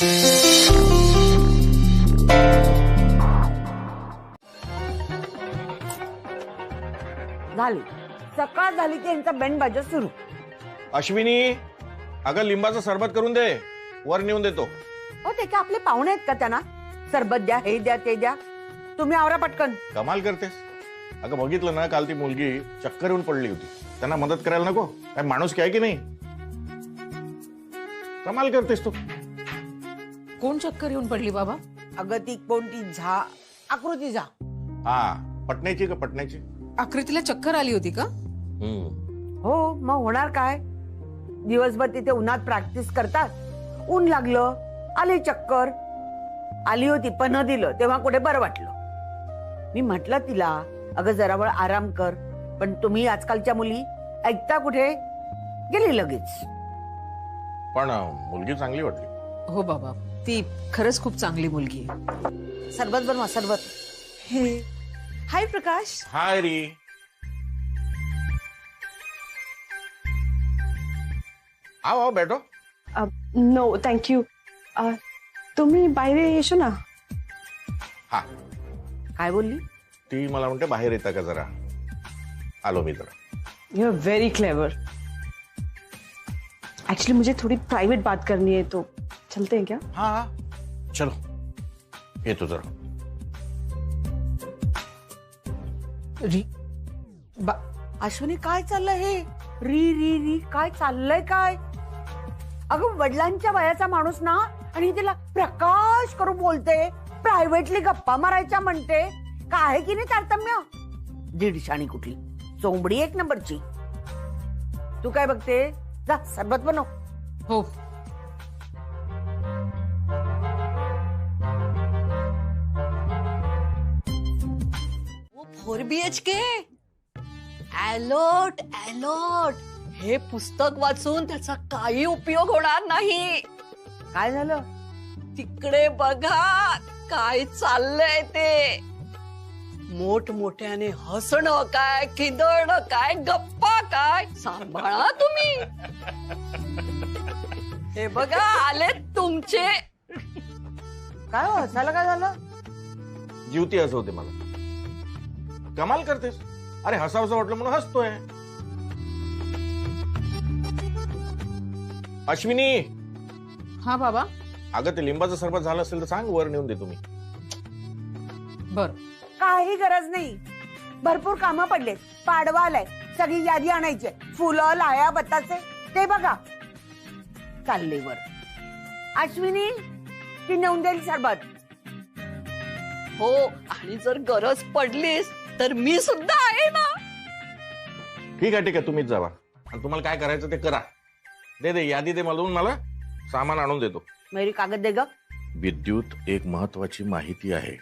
झाली सकाळ झाली की यांचा बँड सुरू. अश्विनी, अगं लिंबाचं सरबत करून दे, वर नेऊन देतो. हो ते का आपले पाहुणे आहेत का? त्यांना सरबत द्या, हे द्या, ते द्या. तुम्ही आवरा पटकन. कमाल करतेस. अगं बघितलं ना, काल ती मुलगी चक्कर येऊन पडली होती. त्यांना मदत करायला नको? काय माणूस काय की नाही? कमाल करतेस तू. कोण चक्कर येऊन पडली बाबा? अगं ती कोणती आकृती झा. हा, पटण्याची का पटण्याची? आकृतीला चक्कर आली होती का? हो मग होणार काय, दिवसभर तिथे उन्हात प्रॅक्टिस करतात, ऊन लागलं, आली चक्कर. आली होती पण न दिलं तेव्हा कुठे बरं वाटलं. मी म्हटलं तिला अगं जरा वेळ आराम कर, पण तुम्ही आजकालच्या मुली ऐकता कुठे, गेली लगेच. पण मुलगी चांगली वाटली. हो बाबा, ती खरंच खूप चांगली मुलगी आहे. सरबत बनवा, सरबत. हाय प्रकाश. हाय री. आओ आओ बैठो. No thank you. तुम्ही बाहेर येशो ना. हा, काय बोलली? ती मला म्हणते बाहेर येता का जरा. आलो मी जरा. You are very clever. Actually मुझे थोड़ी प्राइवेट बात करनी है, तो चलते हैं क्या? हाँ चलो, येतो जरा. री अश्विनी काय चाललंय हे? री री री काय चाललंय काय? अगं वडिलांच्या वयाचा माणूस ना, आणि तिला प्रकाश करून बोलते, प्रायव्हेटली गप्पा मारायच्या म्हणते. काय आहे की नाही तारतम्य? दीडशाणी कुठली, चोंबडी एक नंबरची. तू काय बघते? जा सरबत बनव. हो. Four BHK. अलर्ट अलर्ट, हे पुस्तक वाचून त्याचा काही उपयोग होणार नाही. काय झालं? तिकडे बघा काय चाललंय ते. मोठमोठ्याने हसणं काय, खिदळणं काय, गप्पा काय, सांभाळा तुम्ही. हे बघा आले तुमचे. काय हो, हसायला काय झालं? जीवती हसवते मला. कमाल करतेस. अरे हसावसं वाटलं म्हणून हसतोय. अश्विनी. हा बाबा. अगं ते लिंबाचं सरबत झालं असेल तर सांग, वर नेऊन दे तुम्ही. बर. काही गरज नाही, भरपूर कामं पडले. पाडवा आलाय, सगळी यादी आणायची, फुलं लाया बत्ताचे ते बघा. चालले वर. अश्विनी ती नेऊन देईल सरबत. हो, आणि जर गरज पडलीस तर मी सुद्धा आहे ना. ठीक आहे तुम्हीच जावा, आणि तुम्हाला काय करायचं ते करा. दे दे यादी, दे मला सामान आणून देतो. मेरी कागद दे ग. विद्युत एक महत्वाची माहिती आहे,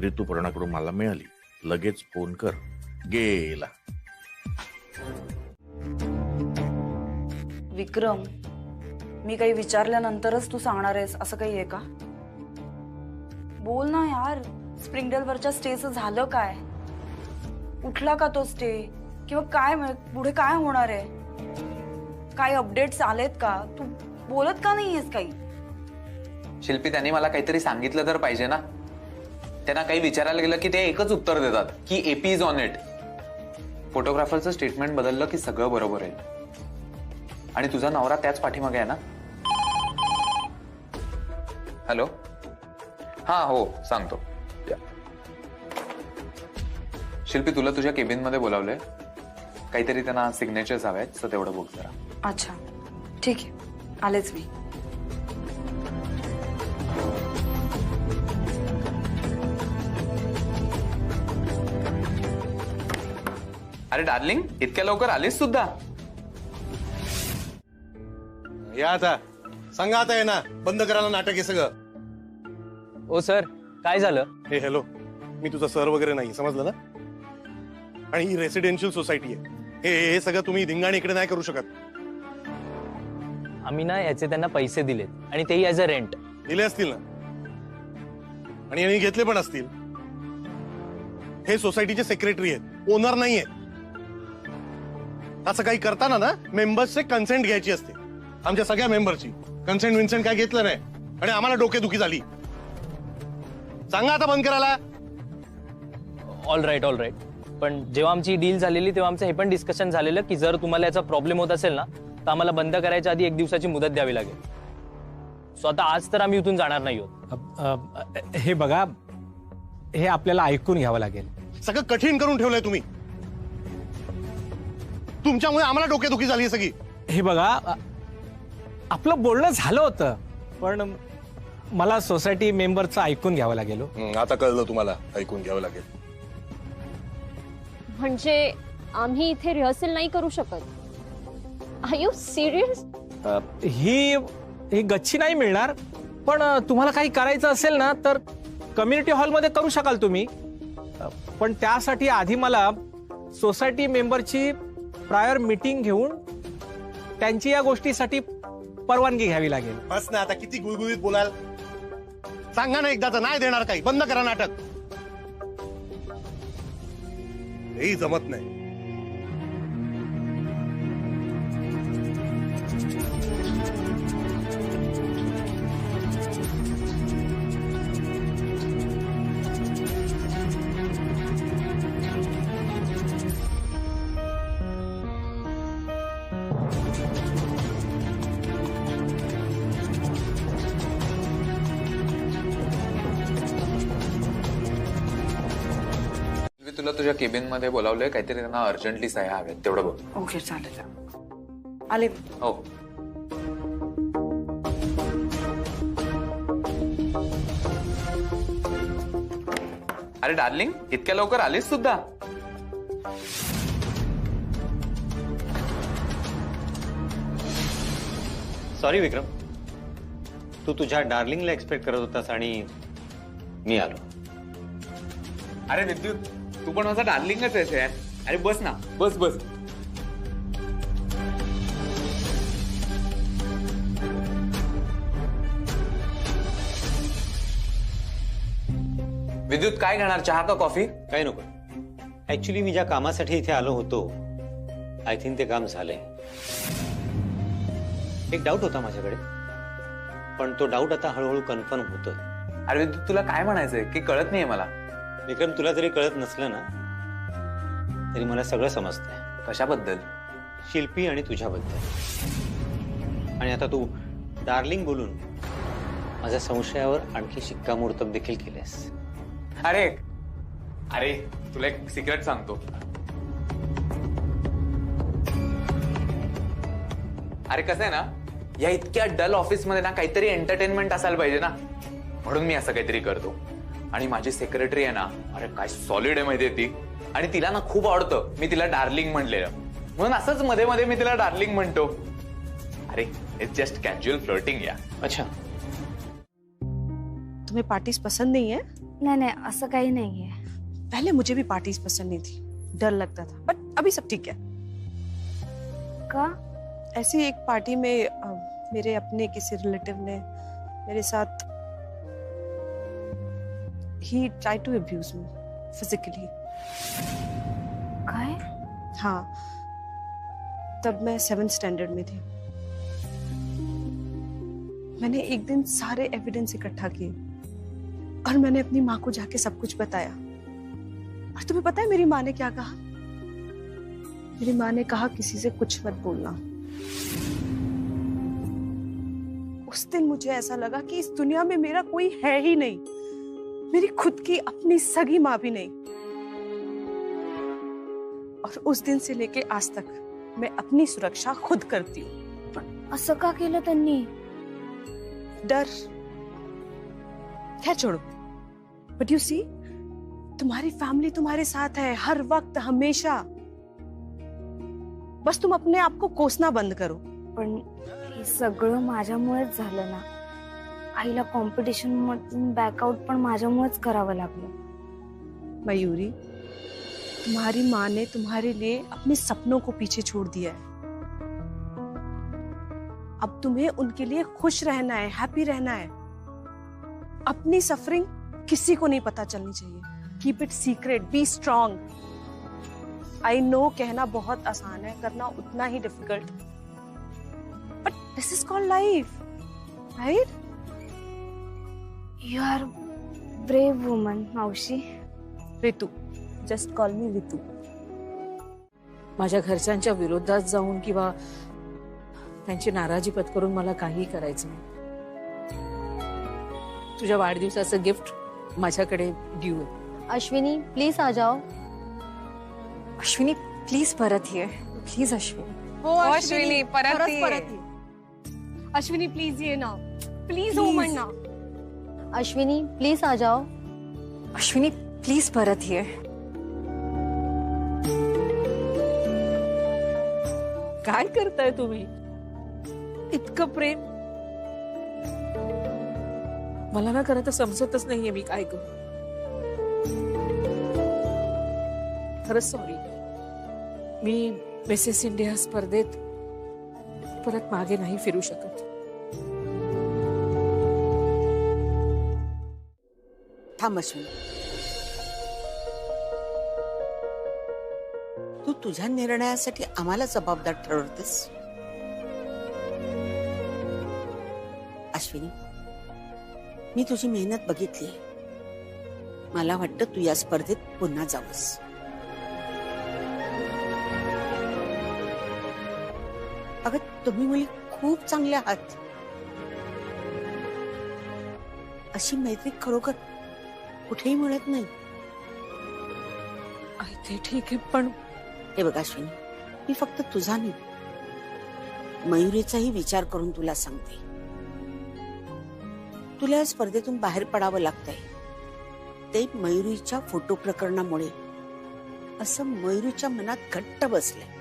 ऋतुपर्णाकडून मला मिळाली. लगेच फोन कर. गेला. विक्रम, मी काही विचारल्यानंतरच तू सांगणार आहेस असं काही आहे का? बोल ना यार. स्प्रिंगडेलवरच्या स्टेचं झालं काय? उठला का तो स्टे? किंवा काय पुढे काय होणार आहे? काय अपडेट्स आलेत का? तू बोलत का नाहीयेस काही? शिल्पी, त्यांनी मला काहीतरी सांगितलं तर पाहिजे ना. त्यांना काही विचारायला गेलं की ते एकच उत्तर देतात की एपी इज ऑन इट. फोटोग्राफरचं स्टेटमेंट बदललं की सगळं बरोबर आहे. आणि तुझा नवरा त्याच पाठीमागे आहे ना. हॅलो. हा हो सांगतो. शिल्पी, तुला तुझ्या केबिन मध्ये बोलावलंय. काहीतरी त्यांना सिग्नेचर्स हवेत, सो तेवढं बघ जरा. अच्छा ठीक आहे, आलेच मी. अरे डार्लिंग, इतक्या लवकर आलीस सुद्धा? या आता सांगा. आता आहे ना, बंद करायला नाटक हे सगळं. ओ सर, काय झालं? हे हॅलो, मी तुझा सर वगैरे नाही, समजलं ना. आणि ही रेसिडेन्शियल सोसायटी आहे. हे सगळं तुम्ही धिंगाणे इकडे नाही करू शकत. आम्ही ना याचे त्यांना पैसे दिलेत, आणि तेही ऍज अ रेंट. दिले असतील ना, आणि यांनी घेतले पण असतील. हे सोसायटीचे सेक्रेटरी आहेत, ओनर नाही आहेत. असं काही करताना ना मेंबर्सचे कन्सेंट घ्यायची असते. आमच्या सगळ्या मेंबरची कन्सेंट विन्सेंट काय घेतलं नाही. आणि आम्हाला डोकेदुखी झाली. सांगा आता बंद करायला. All right. पण जेव्हा आमची डील झालेली तेव्हा आमचं हे पण डिस्कशन झालेलं की जर तुम्हाला याचा प्रॉब्लेम होत असेल ना तर आम्हाला बंद करायच्या आधी 1 दिवसाची मुदत द्यावी लागेल. सो आता आज तर आम्ही इथून जाणार नाही आहोत. हे बघा, हे आपल्याला ऐकून घ्यावं लागेल. सगळं कठीण करून ठेवलंय तुम्ही. तुमच्यामुळे आम्हाला डोकेदुखी झाली सगळी. हे बघा, आपलं बोलणं झालं होतं, पण मला सोसायटी मेंबरचं ऐकून घ्यावं लागेल. आता कळलं तुम्हाला ऐकून घ्यावं लागेल. म्हणजे आम्ही इथे रिहर्सल नाही करू शकत? R you serious? ही गच्ची नाही मिळणार, पण तुम्हाला काही करायचं असेल ना तर कम्युनिटी हॉलमध्ये करू शकाल तुम्ही. पण त्यासाठी आधी मला सोसायटी मेंबरची प्रायर मीटिंग घेऊन त्यांची या गोष्टीसाठी परवानगी घ्यावी लागेल. बस ना, आता किती गुळगुळीत बोलाल. सांगा ना एकदाच. नाही देणार काही. बंद करा नाटक. हेही जमत नाही. तुला तुझ्या केबिन मध्ये बोलावलंय, काहीतरी त्यांना अर्जंटली सह्या हव्यात, तेवढं बघ. ओके, चालेल. आले. हो. अरे डार्लिंग, इतक्या लवकर आलीस सुद्धा? सॉरी विक्रम, तू तुझ्या डार्लिंगला एक्सपेक्ट करत होतास आणि मी आलो. अरे विद्युत, तू पण माझा डार्लिंगच आहेस यार. अरे बस ना, बस. विद्युत, काय घेणार, चहा का कॉफी? काही नको. ऍक्च्युली मी ज्या कामासाठी इथे आलो होतो, आय थिंक ते काम झालंय. एक डाऊट होता माझ्याकडे, पण तो डाऊट आता हळूहळू कन्फर्म होतोय. अरे विद्युत, तुला काय म्हणायचंय की कळत नाहीये मला? विक्रम, तुला जरी कळत नसलं ना तरी मला सगळं समजतंय. कशाबद्दल? शिल्पी आणि तुझ्याबद्दल. आणि आता तू डार्लिंग बोलून माझ्या संशयावर आणखी शिक्कामोर्तब देखील केलेस. अरे तुला एक सिक्रेट सांगतो. अरे कसं आहे ना, या इतक्या डल ऑफिस मध्ये ना काहीतरी एंटरटेनमेंट असायला पाहिजे ना, म्हणून मी असं काहीतरी करतो. आणि माझी सेक्रेटरी आहे ना, अरे काय सॉलिड आहे माहितीये ती. आणि तिला ना खूप आवडतं मी तिला डार्लिंग म्हणलेलं, म्हणून असंच मध्ये मध्ये मी तिला डार्लिंग म्हणतो. अरे इट्स जस्ट कॅज्युअल फ्लर्टिंग या. अच्छा, तुम्हें पार्टीज पसंद नहीं है? नहीं, असं काही नाहीये. पहले मुझे भी पार्टीज पसंद नहीं थी, डर लगता था, बट अभी सब ठीक है. का? ऐसी एक पार्टी में मेरे अपने किसी रिलेटिव ने मेरे साथ ही try to abuse me physically. काय? हाँ, तब मैं 7th स्टैंडर्ड में थी. मैंने एक दिन सारे एविडेंस इकट्ठा किए और मैंने अपनी माँ को जाके सब कुछ बताया. और तुम्हें पता है मेरी माँ ने क्या कहा? मेरी माँ ने कहा किसी से कुछ मत बोलना. उस दिन मुझे ऐसा लगा कि इस दुनिया में मेरा कोई है ही नहीं, मेरी खुद की अपनी सगी माँ भी नहीं. और उस दिन से लेके आज तक मैं अपनी सुरक्षा खुद करती हूँ. पण असं का केलं त्यांनी? डर. क्या छोड़ो, बट यू सी, तुम्हारी फैमिली तुम्हारे साथ है हर वक्त, हमेशा. बस तुम अपने आप को कोसना बंद करो. पण हे सगळं माझ्यामुळेच झालं ना. आईला कॉम्पिटिशन मधून बॅकआउट पण माझ्यामुळेच करावं लागलं. मयूरी, तुम्हारी माँ ने तुम्हारे लिए अपने सपनों को पीछे छोड़ दिया है. अब तुम्हें उनके लिए खुश रहना है, हैप्पी रहना है. अपनी सफरिंग किसी को नहीं पता चलनी चाहिए. Keep it secret, be strong. I know कहना बहुत आसान है, करना उतना ही difficult. But this is called life, right? You are brave woman मावशी. Ritu, just call me Ritu. माझ्या घरच्यांच्या विरोधात जाऊन किंवा त्यांची नाराजी पत्करून मला काही करायचं नाही. तुझ्या वाढदिवसाचं गिफ्ट माझ्याकडे ड्यू आहे. अश्विनी प्लीज आ जाओ. अश्विनी प्लीज परत ये. प्लीज अश्विनी. हो अश्विनी, परत खरंच ये. परत ये. अश्विनी प्लीज ये ना. प्लीज हो म्हण ना. अश्विनी प्लीज आ जाओ. अश्विनी प्लीज परत ये. काय करताय तुम्ही? इतकं प्रेम मला ना खरं तर समजतच नाहीये मी काय करू. खरंच सॉरी. मी मिसेस इंडिया स्पर्धेत परत मागे नाही फिरू शकत. थांब अश्विनी, तू तुझ्या निर्णयासाठी आम्हाला जबाबदार ठरवतेस. अश्विनी, मी तुझी मेहनत बघितली. मला वाटतं तू या स्पर्धेत पुन्हा जावंस. अगं तुम्ही मुली खूप चांगल्या आहात. अशी मैत्री खरोखर कुठेही मिळत नाही. ते ठीक आहे पण हे बघ अश्विनी, मी फक्त तुझा नाही मयुरीचाही विचार करून तुला सांगते. तुला या स्पर्धेतून बाहेर पडावं लागतंय ते मयुरीच्या फोटो प्रकरणामुळे. असं मयुरीच्या मनात घट्ट बसलंय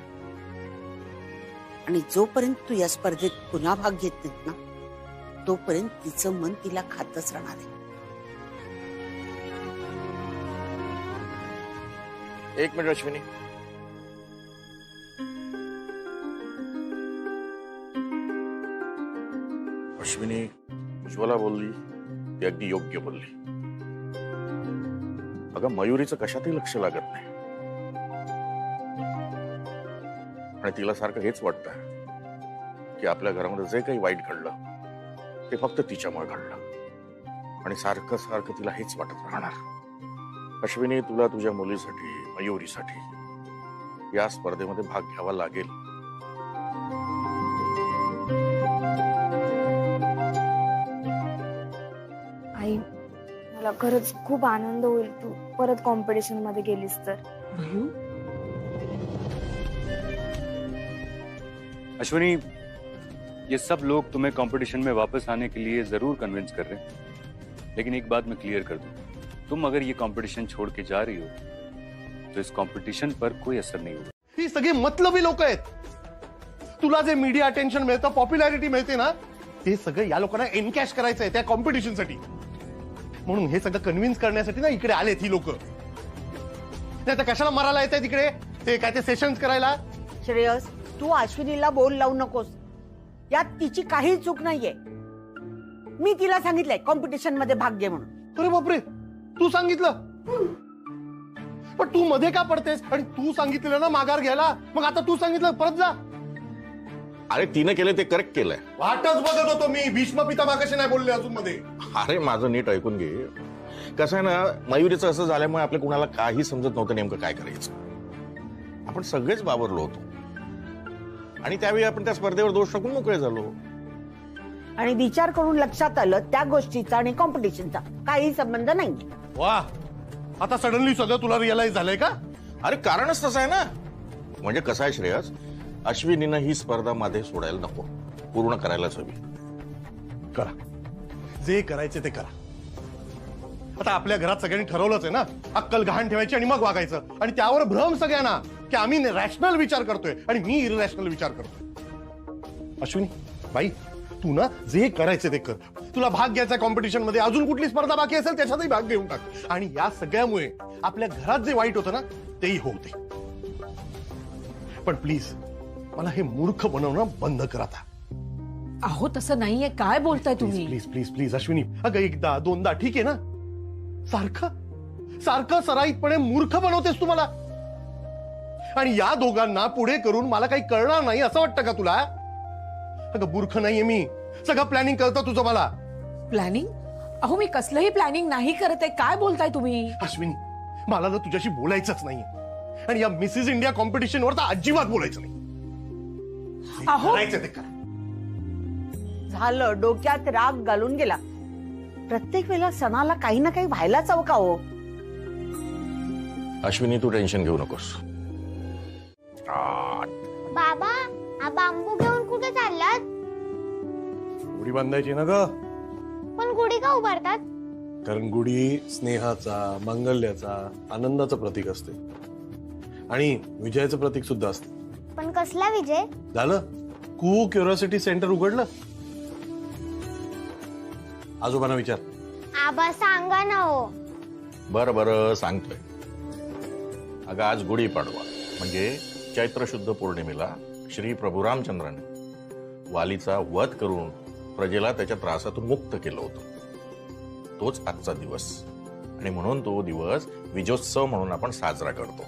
आणि जोपर्यंत तू या स्पर्धेत पुन्हा भाग घेत नाहीत ना तोपर्यंत तिचं मन तिला खातच राहणार आहे. एक मिनिट अश्विनी. अश्विनी उज्ज्वला बोलली ती अगदी योग्य बोलली. अगं मयुरीचं कशातही लक्ष लागत नाही आणि तिला सारखं हेच वाटतं की आपल्या घरामध्ये जे काही वाईट घडलं ते फक्त तिच्यामुळे घडलं आणि सारखं सारखं तिला हेच वाटत राहणार. अश्विनी तुला तुझ्या मुलीसाठी मयुरीसाठी या स्पर्धेमध्ये भाग घ्यावा लागेल. आई, मला खरंच खूप आनंद होईल तू परत कॉम्पिटिशन मध्ये गेलीस तर. अश्विनी, ये सब लोग तुम्हें कंपटीशन में वापस आने के लिए जरूर कन्विंस कर रहे हैं, लेकिन एक बात मैं क्लियर कर दूं, तुम अगर ये कंपटीशन छोड़ के जा रही हो तो इस कंपटीशन पर कोई असर नहीं होगा. ही सगळी मतलबी लोक आहेत. तुला जे मीडिया अटेन्शन मिळतं, पॉप्युलॅरिटी मिळते ना, ते सगळं या लोकांना एनकॅश करायचंय त्या कॉम्पिटिशनसाठी. म्हणून हे सगळं कन्व्हिन्स करण्यासाठी ना इकडे आलेत ही लोक. नाही तर कशाला मरायला येत तिकडे ते काय ते सेशन्स करायला. श्रेयस, तू अश्विनीला बोल लावू नकोस. यात तिची काही चूक नाहीये. मी तिला सांगितलंय कॉम्पिटिशन मध्ये भाग घे म्हणून. अरे बापरे, तू सांगितलं? पण तू मध्ये का पडतेस? आणि तू सांगितलेलं ना माघार घ्यायला, मग आता तू सांगितलं परत जा. अरे तिने केलं ते करेक्ट केलंय. वाटच बघत होतो मी. भीष्म पितामह कसे नाही बोलले अजून मध्ये. अरे माझं नीट ऐकून घे. कसं आहे ना, मयुरीचं असं झाल्यामुळे आपल्या कुणाला काही समजत नव्हतं नेमकं काय करायचं. आपण सगळेच बाबरलो होतो आणि त्यावेळी आपण त्या स्पर्धेवर दोष टाकून मोकळे झालो. आणि विचार करून लक्षात आलं त्या गोष्टीचा आणि कॉम्पिटिशनचा काही संबंध नाही. वा, आता सडनली सगळं तुला रिअलाइज झालंय का? अरे कारणच तसं आहे ना. म्हणजे कसं आहे श्रेयस, अश्विनीनं ही स्पर्धा मध्ये सोडायला नको, पूर्ण करायलाच हवी. करा जे करायचे ते करा. आता आपल्या घरात सगळ्यांनी ठरवलंच आहे ना, अक्कल गहाण ठेवायची आणि मग वागायचं. आणि त्यावर भ्रम सगळ्यांना की आम्ही रॅशनल विचार करतोय आणि मी इररॅशनल विचार करतोय. अश्विनी बाई, तू ना जे करायचे ते कर. तुला भाग घ्यायचा कॉम्पिटिशन मध्ये, अजून कुठली स्पर्धा बाकी असेल त्याच्यातही भाग घेऊन टाक. आणि या सगळ्यामुळे आपल्या घरात जे वाईट होतं ना तेही होते. पण प्लीज मला हे मूर्ख बनवणं बंद कर आता. अहो तसं नाहीये. काय बोलताय तुम्ही? Please please please Ashwini. अगं एकदा दोनदा ठीक आहे ना. सारखं सारखं सराईतपणे मूर्ख बनवतेस तू मला. आणि या दोघांना पुढे करून मला काही कळणार नाही असं वाटतं का तुला? अगं मूर्ख नाहीये मी. सगळं प्लॅनिंग करतो तुझं मला. प्लॅनिंग? अहो मी कसलंही प्लॅनिंग नाही करत आहे. काय बोलताय तुम्ही? अश्विनी, मला ना तुझ्याशी बोलायचंच नाहीये आणि या मिसेस इंडिया कॉम्पिटिशन वर तर अजिबात बोलायचं नाही. अहो करायचं ते करा. झालं, डोक्यात राग घालून गेला. प्रत्येक वेळेला सणाला काही ना काही व्हायलाच हवं का हो? अश्विनी तू टेन्शन घेऊ नकोस. बाबा, हा बांबू घेऊन कुठे चाललात? गुढी बांधायची ना ग. पण गुढी का उभारतात? कारण गुढी स्नेहाचा, मांगल्याचा, आनंदाचं प्रतीक असते आणि विजयाचं प्रतीक सुद्धा असते. पण कसला विजय? झालं, कू क्युरिओसिटी सेंटर उघडलं. आजोबांना विचार. आबा सांगा ना हो. बरं बरं सांगतोय. अगं आज गुढीपाडवा म्हणजे चैत्र शुद्ध पौर्णिमेला श्री प्रभू रामचंद्राने वालीचा वध करून प्रजेला त्याच्या त्रासातून मुक्त केलं होतं. तोच आजचा दिवस आणि म्हणून तो दिवस विजयोत्सव म्हणून आपण साजरा करतो.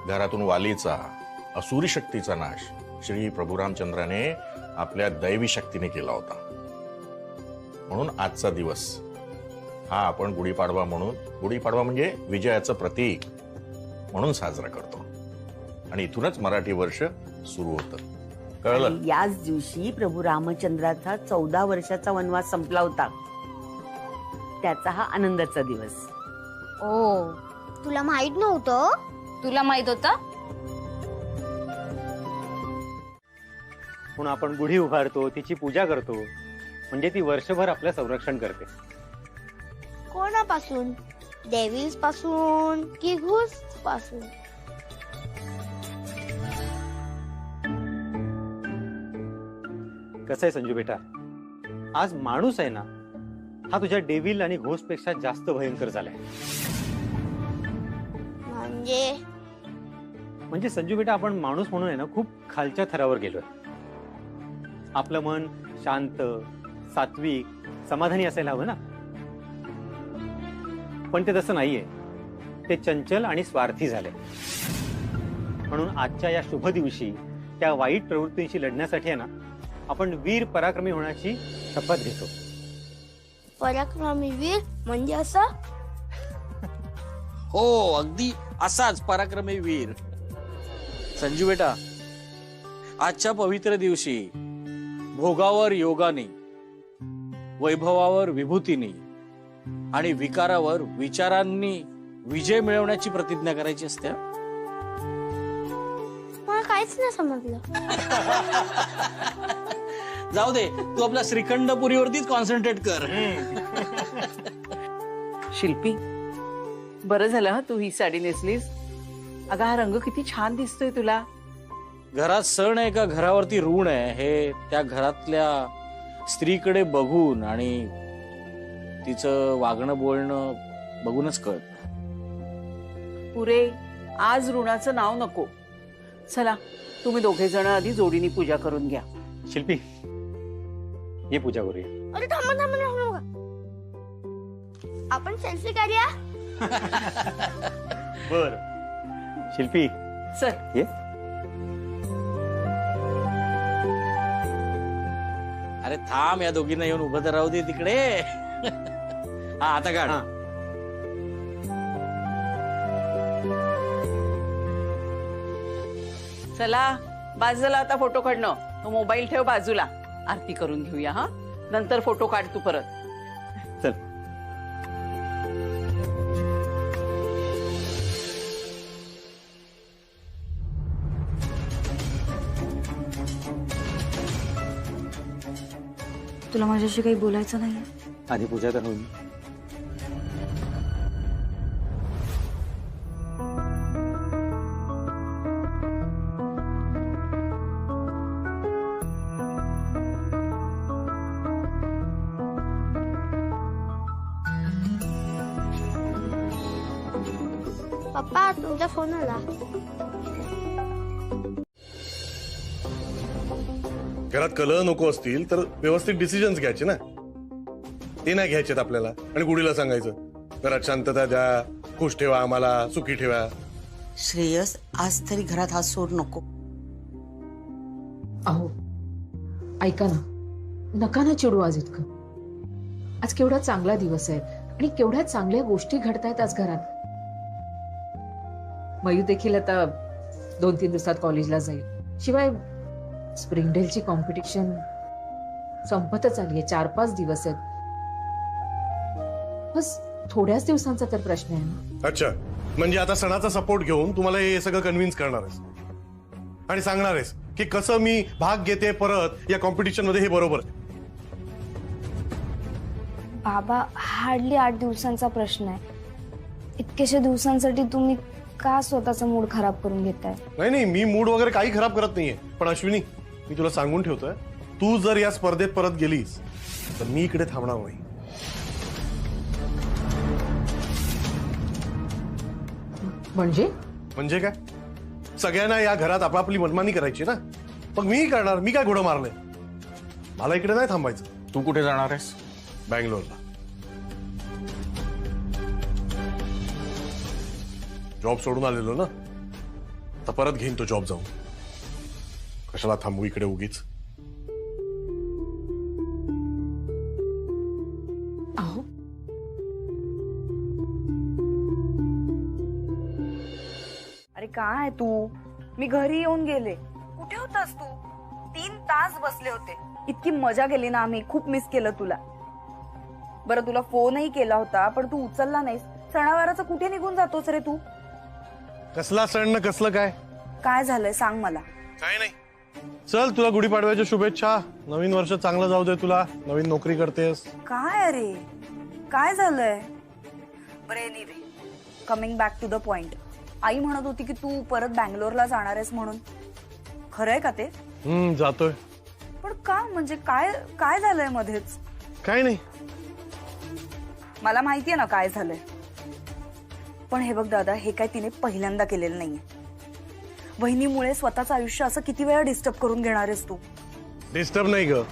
घरातून वालीचा, असुरी शक्तीचा नाश श्री प्रभू रामचंद्राने आपल्या दैवी शक्तीने केला होता. म्हणून आजचा दिवस हा आपण गुढीपाडवा म्हणून, गुढीपाडवा म्हणजे विजयाचं प्रतीक म्हणून साजरा करतो आणि इथूनच मराठी वर्ष सुरू होतं. कळलं? आणि याच दिवशी प्रभू रामचंद्राचा 14 वर्षाचा वनवास संपला होता. त्याचा हा आनंदाचा दिवस. ओ, तुला माहित नव्हतं? तुला माहित होतं? म्हणून आपण गुढी उभारतो, तिची पूजा करतो, म्हणजे ती वर्षभर आपलं संरक्षण करते. कोणापासून? डेव्हिल्स पासून की घुस पासून? कसं आहे संजू बेटा, आज माणूस आहे ना, हा तुझ्या डेव्हिल आणि घोस्ट पेक्षा जास्त भयंकर झालाय. म्हणजे संजू बेटा, आपण माणूस म्हणून आहे ना खूप खालच्या थरावर गेलोय. आपलं मन शांत, सात्विक, समाधानी असायला हवं ना, पण ते तसं नाहीये. ते चंचल आणि स्वार्थी झाले. म्हणून आजच्या या शुभ दिवशी त्या वाईट प्रवृत्तींशी लढण्यासाठी आहे ना, आपण वीर पराक्रमी होण्याची शपथ घेतो. पराक्रमी वीर म्हणजे असं? हो, अगदी असाच पराक्रमी वीर. संजू बेटा, आजच्या पवित्र दिवशी भोगावर योगाने, वैभवावर विभूतीने आणि विकारावर विचारांनी विजय मिळवण्याची प्रतिज्ञा करायची असते. मला काहीच नाही समजलं. जाऊ दे, तू आपल्या श्रीखंडपुरीवरतीच कॉन्सन्ट्रेट कर. शिल्पी, बरं झालं हा तू ही साडी नेसलीस. अगं हा रंग किती छान दिसतोय तुला. घरात सण आहे का घरावरती ऋण आहे हे त्या घरातल्या स्त्रीकडे बघून आणि तिचं वागणं बोलणं बघूनच कळत. पुरे, आज ऋणाचं नाव नको. चला, तुम्ही दोघे जण आधी जोडीने पूजा करून घ्या. शिल्पी, ये पूजा करूया. अरे थांबा थांबा थांबा, आपण सेल्फी काढूया. बर शिल्पी, चल ये. अरे थांब, या दोघींना येऊन उभं तर राहू दे तिकडे. हा, आता काढ. चला, बाज झाला आता फोटो काढणं. तो मोबाईल ठेव बाजूला. आरती करून घेऊया. हा, नंतर फोटो काढ तू परत. चल. तुला माझ्याशी काही बोलायचं नाहीये? आधी पूजा तर होईल. पप्पा, तुमचा फोन आला. घरात कलह नको असतील तर व्यवस्थित डिसिजन्स घ्यायचे ना. ते नाही घ्यायचेत आपल्याला आणि गुढीला सांगायचं घरात शांतता द्या, खुश ठेवा, आम्हाला सुखी ठेवा. श्रेयस, आज तरी घरात हात सोड नको. अहो ऐका ना, नका ना चिडू आज इतकं. आज केवढा चांगला दिवस आहे आणि केवढ्या चांगल्या गोष्टी घडतायत आज घरात. मयू देखील आता 2-3 दिवसात कॉलेजला जाईल. शिवाय स्प्रिंगडेलची कॉम्पिटिशन संपतच आली आहे. 4-5 दिवस आहेत. बस थोड्याच दिवसांचा तर प्रश्न आहे ना. अच्छा, म्हणजे आता सणाचा सपोर्ट घेऊन तुम्हाला हे सगळं कन्व्हिन्स करणार आहेस आणि सांगणार आहेस की कसं मी भाग घेते परत या कॉम्पिटिशन मध्ये हे बरोबर आहे. बाबा, हार्डली 8 दिवसांचा प्रश्न आहे. इतकेशा दिवसांसाठी तुम्ही का स्वतःचा मूड खराब करून घेताय? नाही, मी मूड वगैरे काही खराब करत नाहीये. पण अश्विनी, मी तुला सांगून ठेवतोय, तू जर या स्पर्धेत परत गेलीस तर मी इकडे थांबणार नाही. म्हणजे काय? सगळ्यांना या घरात आपापली मनमानी करायची ना. मग मी करणार. मी काय घोडं मारलंय? मला इकडे नाही थांबायचं. तू कुठे जाणार आहेस? बँगलोरला. जॉब सोडून आलेलो ना, तर परत घेईन तो जॉब जाऊन. कशाला थांबू इकडे उगीच? अहो, अरे काय तू? मी घरी येऊन गेले. कुठे होतास तू? 3 तास बसले होते. इतकी मजा केली ना आम्ही. खूप मिस केलं तुला. बरं, तुला फोनही केला होता पण तू उचलला नाहीस. सणावाराचं कुठे निघून जातोस रे तू? कसला सण ना कसलं काय? काय झालंय सांग मला. काय नाही. चल, तुला गुढीपाडव्याच्या शुभेच्छा. नवीन वर्ष चांगलं जाऊ दे तुला. नवीन नोकरी करतेस. काय अरे, काय झालंय? बरं, anyway, coming back to the point. आई म्हणत होती की तू परत बँगलोरला जाणार आहेस म्हणून. खरंय का ते? जातोय. पण का? म्हणजे काय काय झालंय मध्येच? काय नाही. मला माहितीये ना काय झालंय. पण हे बघ दादा, हे काय तिने पहिल्यांदा केलेलं नाहीये. वहिनीमुळे स्वतःचं आयुष्य असं किती वेळा डिस्टर्ब करून घेणार आहेस तू? डिस्टर्ब नाही ग,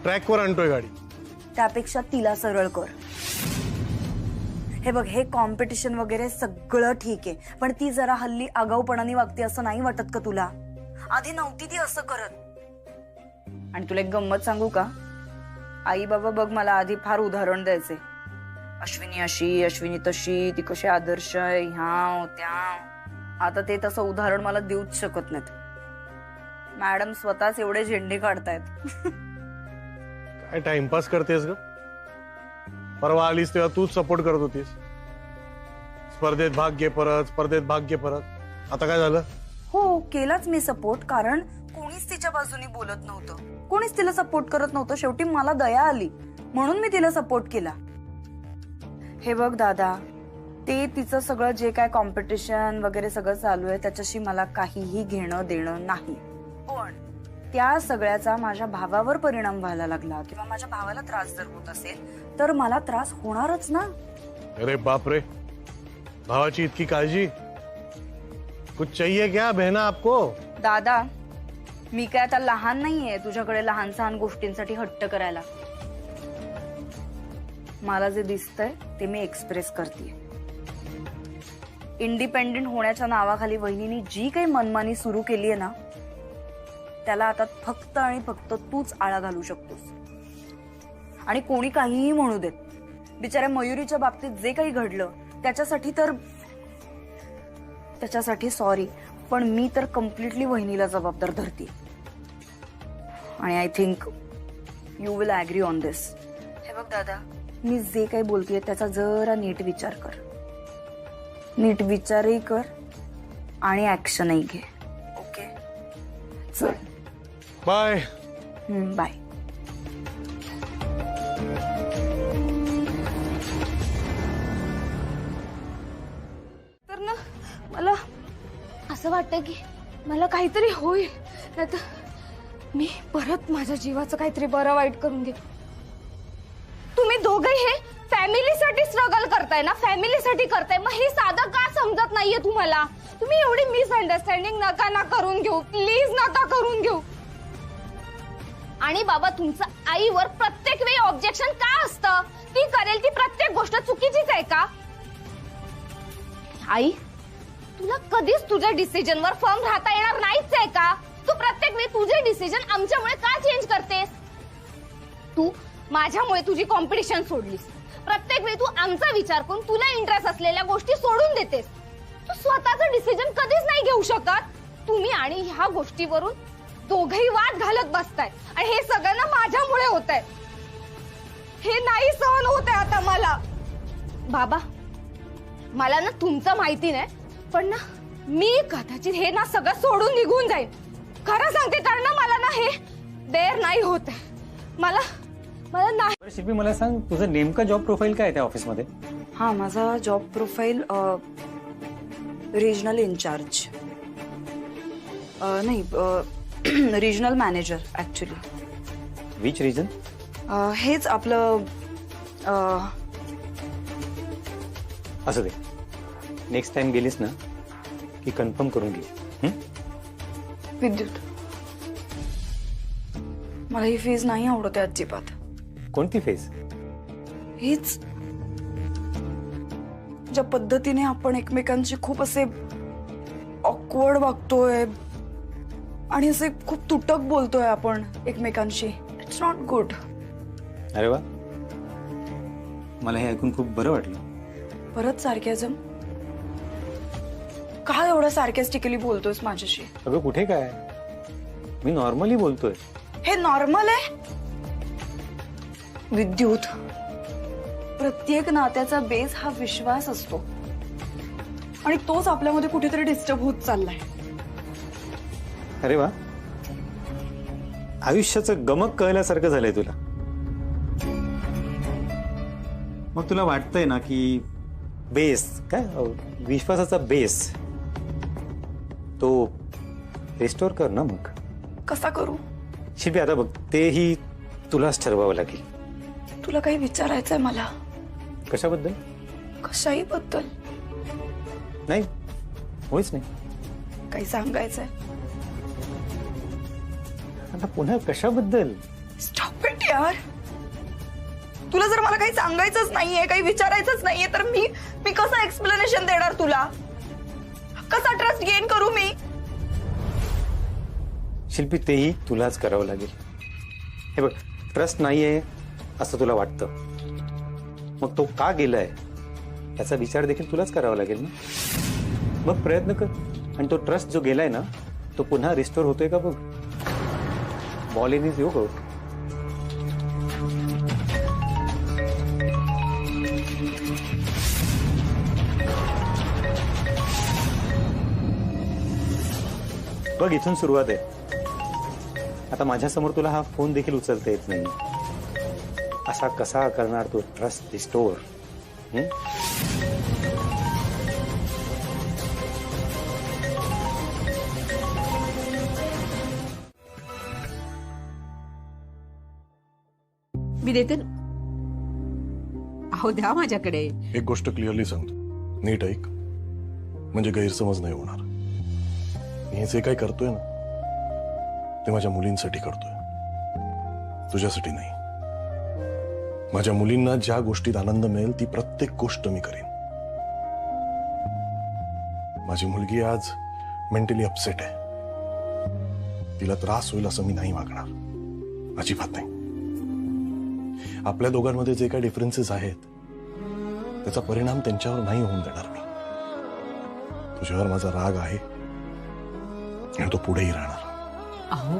ट्रॅकवर आणतोय गाडी. त्यापेक्षा तिला सरळ कर. हे बघ, हे कॉम्पिटिशन वगैरे सगळं ठीक आहे, पण ती जरा हल्ली आगाऊपणाने वागते असं नाही वाटत का तुला? आधी नव्हती ती असं करत. आणि तुला एक गंमत सांगू का? आई बाबा बघ मला आधी फार उदाहरण द्यायचे. अश्विनी अशी, अश्विनी तशी, ती कशी आदर्श आहे, ह्या त्या. आता ते तसं उदाहरण मला देऊच शकत नाहीत. मॅडम स्वतःच एवढे झेंडे काढतायत. काय टाइमपास करतेस ग? परवा आलीस तेव्हा तूच सपोर्ट करत होतीस. स्पर्धेत भाग घे परत, स्पर्धेत भाग घे परत. आता काय झालं? हो, केलाच मी सपोर्ट, कारण कोणीच तिच्या बाजूने बोलत नव्हतं. कोणीच तिला सपोर्ट करत नव्हतं. शेवटी मला दया आली म्हणून मी तिला सपोर्ट केला. हे बघ दादा, ते तिचं सगळं जे काय कॉम्पिटिशन वगैरे सगळं चालू आहे त्याच्याशी मला काहीही घेणं देणं नाही. पण त्या सगळ्याचा माझ्या भावावर परिणाम व्हायला लागला किंवा माझ्या भावाला त्रास जर होत असेल तर मला त्रास होणारच ना. अरे बाप रे, भावाची इतकी काळजी? कुछ चाहिए क्या बहना आपको? दादा, मी काय आता लहान नाहीये तुझ्याकडे लहान सहान गोष्टींसाठी हट्ट करायला. मला जे दिसतंय ते मी एक्सप्रेस करते. इंडिपेंडेंट होण्याच्या नावाखाली वहिनीने जी काही मनमानी सुरू केली आहे ना, त्याला आता फक्त आणि फक्त तूच आळा घालू शकतोस. आणि कोणी काहीही म्हणू देत, बिचाऱ्या मयुरीच्या बाबतीत जे काही घडलं त्याच्यासाठी सॉरी, पण मी तर कम्प्लिटली वहिनीला जबाबदार धरते. आणि I think you will agree on this. हे बघ दादा, मी जे काही बोलतेय त्याचा जरा नीट विचार कर. नीट विचारही कर आणि ऍक्शनही घे. ओके, चल बाय. बाय. तर ना मला असं वाटतं की मला काहीतरी होईल, नाहीतर मी परत माझ्या जीवाचं काहीतरी बरं वाईट करून घे. तुम्ही दोघंही हे फॅमिलीसाठी स्ट्रगल करताय ना, फॅमिलीसाठी करताय. मग हे साधं का समजत नाहीये तुम्हाला? तुम्ही एवढी मिसअंडरस्टँडिंग नका ना करून घेऊ, प्लीज नका करून घेऊ. आणि बाबा, तुमचं आईवर प्रत्येक वेळी ऑब्जेक्शन का असतं? ती करेल ती प्रत्येक गोष्ट चुकीचीच आहे का? आई, तुला कधीच तुझ्या डिसिजनवर फर्म राहता येणार नाहीच आहे का? तू प्रत्येक वेळी तुझे डिसिजन आमच्यामुळे का चेंज करतेस? तू माझ्यामुळे तुझी कॉम्पिटिशन सोडलीस. प्रत्येक वेळी तू आमचा विचार करून तुला इंटरेस्ट असलेल्या गोष्टी सोडून देतेस. तू स्वतःचा डिसिजन कधीच नाही घेऊ शकत. तुम्ही आणि ह्या गोष्टीवरून दोघेही वाद घालत बसताय आणि हे सगळं ना माझ्यामुळे होत आहे. हे नाही सहन होत आहे आता मला. बाबा, मला ना तुमचं माहिती नाही, पण ना मी कदाचित हे ना सगळं सोडून निघून जाईन. खरं सांगते, कारण ना मला ना हे बेर नाही होत आहे. मला नाही. बरं शिल्पी, मला सांग, तुझं नेमकं जॉब प्रोफाईल काय आहे त्या ऑफिसमध्ये? हा, माझा जॉब प्रोफाईल रिजनल इन्चार्ज नाही, regional manager actually. Which region? हेच आपलं असं दे. नेक्स्ट टाइम गेलीस ना की कन्फर्म करून घे. विद्युत, मला ही फेज नाही आवडत आहे अजिबात. कोणती फेज? हीच, ज्या पद्धतीने आपण एकमेकांशी खूप असे ऑकवर्ड वागतोय आणि असे खूप तुटक बोलतोय आपण एकमेकांशी. It's not good. अरे वा, मला हे ऐकून खूप बरं वाटलं. परत सार्कॅझम? का एवढं सार्कॅस्टिकली बोलतोयस माझ्याशी? अगं कुठे काय, मी नॉर्मली बोलतोय. हे नॉर्मल आहे? विद्युत, प्रत्येक नात्याचा बेस हा विश्वास असतो आणि तोच आपल्यामध्ये कुठेतरी डिस्टर्ब होत चाललाय. अरे वा, आयुष्याचं गमक कळल्यासारखं झालंय तुला. मग तुला वाटतंय ना की बेस काय, विश्वासाचा बेस तो रिस्टोर कर ना. मग कसा करू? शिल्पी, आता बघ, तेही तुलाच ठरवावं लागेल. तुला काही विचारायचंय मला? कशाबद्दल? कशाही बद्दल. नाही, होईच नाही. काही सांगायचंय? आता पुन्हा कशाबद्दल? स्टॉप इट यार. तुला जर मला काही सांगायचंच नाहीये, काही विचारायचंच नाहीये, तर मी कसं एक्सप्लेनेशन देणार तुला? कसा ट्रस्ट गेन करू मी? शिल्पी, तेही तुलाच करावं लागेल. हे बघ, ट्रस्ट नाहीये असं तुला वाटतं, मग तो का गेलाय याचा विचार देखील तुलाच करावा लागेल ना. मग प्रयत्न कर आणि तो ट्रस्ट जो गेलाय ना तो पुन्हा रिस्टोर होतोय का बघ. Ball in is your court. बघ, इथून सुरुवात आहे. आता माझ्यासमोर तुला हा फोन देखील उचलता येत नाही. असा कसा करणार तो ट्रस्ट रिस्टोर? मी देते. अहो द्या माझ्याकडे. एक गोष्ट क्लिअरली सांगतो, नीट ऐक, म्हणजे गैरसमज नाही होणार. मी जे काही करतोय ना ते माझ्या मुलींसाठी करतोय, तुझ्यासाठी नाही. माझ्या मुलींना ज्या गोष्टीत आनंद मिळेल ती प्रत्येक गोष्ट मी करेन. माझी मुलगी आज मेंटली अपसेट आहे, तिला त्रास होईल असं मी नाही वागणार, अजिबात नाही. आपल्या दोघांमध्ये जे काही डिफरन्सेस आहेत त्याचा परिणाम त्यांच्यावर नाही होऊन देणार मी. तुझ्यावर माझा राग आहे आणि तो पुढेही राहणार. अहो,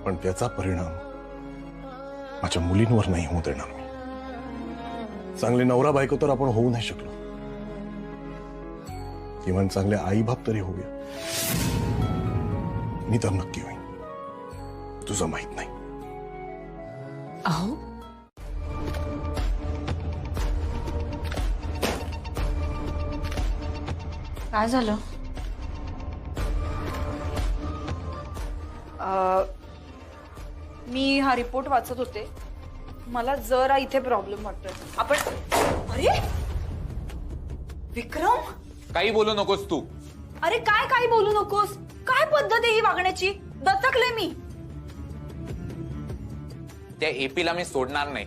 पण त्याचा परिणाम माझ्या मुलींवर नाही होऊ देणार मी. चांगले नवरा बायको तर आपण होऊ नाही शकलो, किमान चांगले आई बाप तरी होऊया. मी तर नक्की होईन, तुझं माहित नाही. अहो, काय झालं? मी हा रिपोर्ट वाचत होते, मला जरा इथे प्रॉब्लेम वाटतोय. आपण अरे विक्रम, काही बोलू नकोस तू. अरे काय काही बोलू नकोस? काय पद्धत आहे ही वागण्याची? दत्तकले मी. त्या एपीला मी सोडणार नाही.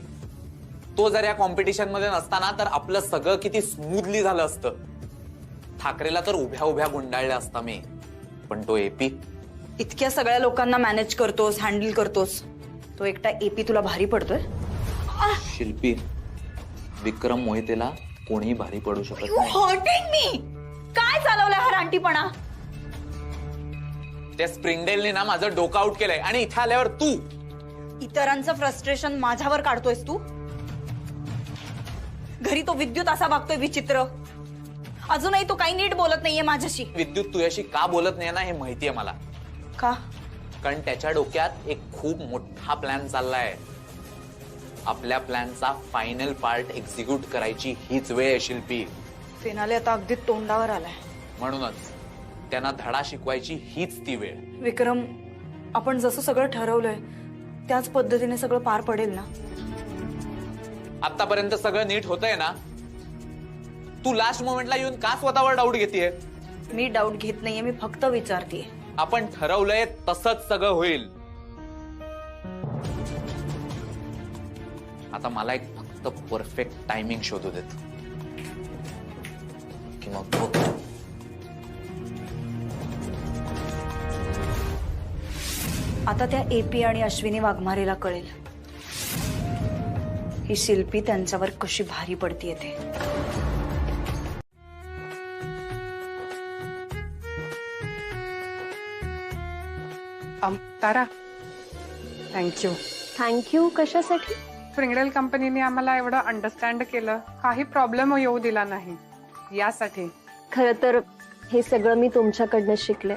तो जर या कॉम्पिटिशन मध्ये नसताना तर आपलं सगळं किती स्मूथली झालं असतं. ठाकरेला तर उभ्या उभ्या गुंडाळल्या असता मी, पण तो एपी. इतक्या सगळ्या लोकांना मॅनेज करतोस, हँडल करतोस, तो एकटा एपी तुला भारी पडतोय? शिल्पी, विक्रम मोहितेला कोणीही भारी पडू शकत You नाही. hurting me! काय चालवलंय हा रानटीपणा? त्या स्प्रिंगडेलने ना माझं डोकं आउट केलंय आणि इथे आल्यावर तू इतरांचं फ्रस्ट्रेशन माझ्यावर काढतोयस तू? घरी तो विद्युत असा वागतोय विचित्र. अजूनही तो काही नीट बोलत नाहीये माझ्याशी. विद्युत तुझ्याशी का बोलत नाही ना हे माहितीये मला. का? कारण त्याच्या डोक्यात एक खूप मोठा प्लॅन चाललाय. आपल्या प्लॅनचा फायनल पार्ट एक्झिक्यूट करायची हीच वेळ आहे शिल्पी. फिनाले आता अगदी तोंडावर आलाय. म्हणूनच त्यांना धडा शिकवायची हीच ती वेळ. विक्रम, आपण जसं सगळं ठरवलंय त्याच पद्धतीने सगळं पार पडेल ना? आतापर्यंत सगळं नीट होतंय ना? तू लास्ट मोमेंटला येऊन का स्वतःवर डाऊट घेतेय? मी डाऊट घेत नाहीये, मी फक्त विचारतेय. आपण ठरवलंय तसंच सगळं होईल. आता मला एक फक्त परफेक्ट टायमिंग शोधू देत की मग बघ. आता त्या एपी आणि अश्विनी वाघमारेला कळेल ही शिल्पी त्यांच्यावर कशी भारी पडतीये ते. तारा, थँक्यू. थँक्यू कशासाठी? स्प्रिंगडेल कंपनीने आम्हाला एवढं अंडरस्टँड केलं, काही प्रॉब्लेम येऊ दिला नाही यासाठी. खरं तर हे सगळं मी तुमच्याकडनं शिकले.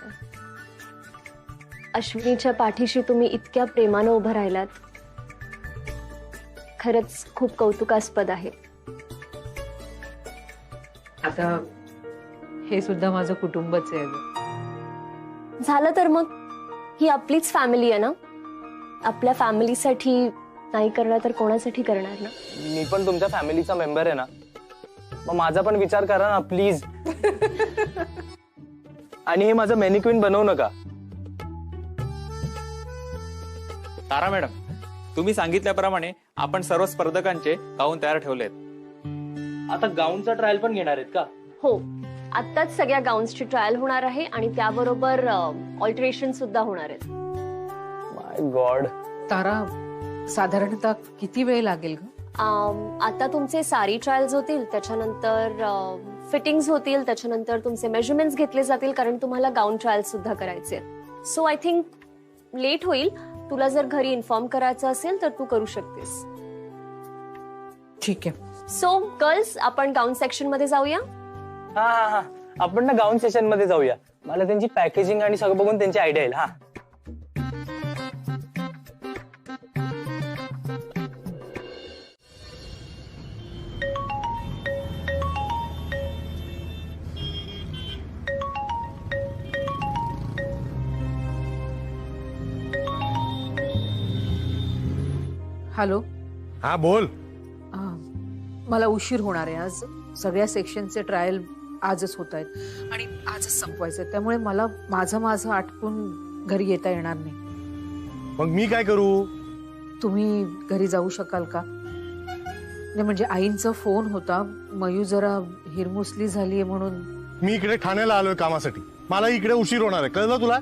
अश्विनीच्या पाठीशी तुम्ही इतक्या प्रेमानं उभं राहिलात, खरंच खूप कौतुकास्पद आहे. आता हे सुद्धा माझं कुटुंबच आहे. झालं तर मग ही आपलीच फॅमिली आहे ना. आपल्या फॅमिलीसाठी नाही करणार तर कोणासाठी करणार ना. मी पण तुमच्या फॅमिलीचा मेंबर आहे ना, मग माझा पण विचार करा ना प्लीज. आणि हे माझं मॅनिक्विन बनवू नका. तारा मॅडम, तुम्ही सांगितल्याप्रमाणे आपण सर्व स्पर्धकांचे गाऊन तयार ठेवलेत. आता गाऊनचा ट्रायल पण घेणार आहेत का? हो, आत्ताच सगळ्या गाऊन्सची ट्रायल होणार आहे आणि त्याबरोबर ऑल्टरेशन सुद्धा होणार आहेत. माय गॉड. तारा, साधारणतः किती वेळ लागेल ग? आता तुमचे सारी ट्रायल्स होतील, त्याच्यानंतर फिटिंग्स होतील, त्याच्यानंतर तुमचे मेजरमेंट्स घेतले जातील, कारण तुम्हाला गाऊन ट्रायल सुद्धा करायचे आहेत. सो आय थिंक लेट होईल. तुला जर घरी इन्फॉर्म करायचं असेल तर तू करू शकतेस. ठीक आहे. सो गर्ल्स, आपण गाऊन सेक्शन मध्ये जाऊया. हा हा हा, आपण ना गाऊन सेशन मध्ये जाऊया. मला त्यांची पॅकेजिंग आणि सगळं बघून त्यांची आयडिया येईल. हा, हॅलो. हा बोल. मला उशीर होणार आहे आज. सगळ्या सेक्शनचे ट्रायल आजच होत आहेत आणि आजच संपवायचे, त्यामुळे मला माझं आटपून घरी येता येणार नाही. मग मी काय करू? तुम्ही घरी जाऊ शकाल का? नाही म्हणजे आईंचा फोन होता, मयू जरा हिरमुसली झालीये म्हणून. मी इकडे ठाण्याला आलोय कामासाठी. मला इकडे उशीर होणार आहे, कळलं तुला?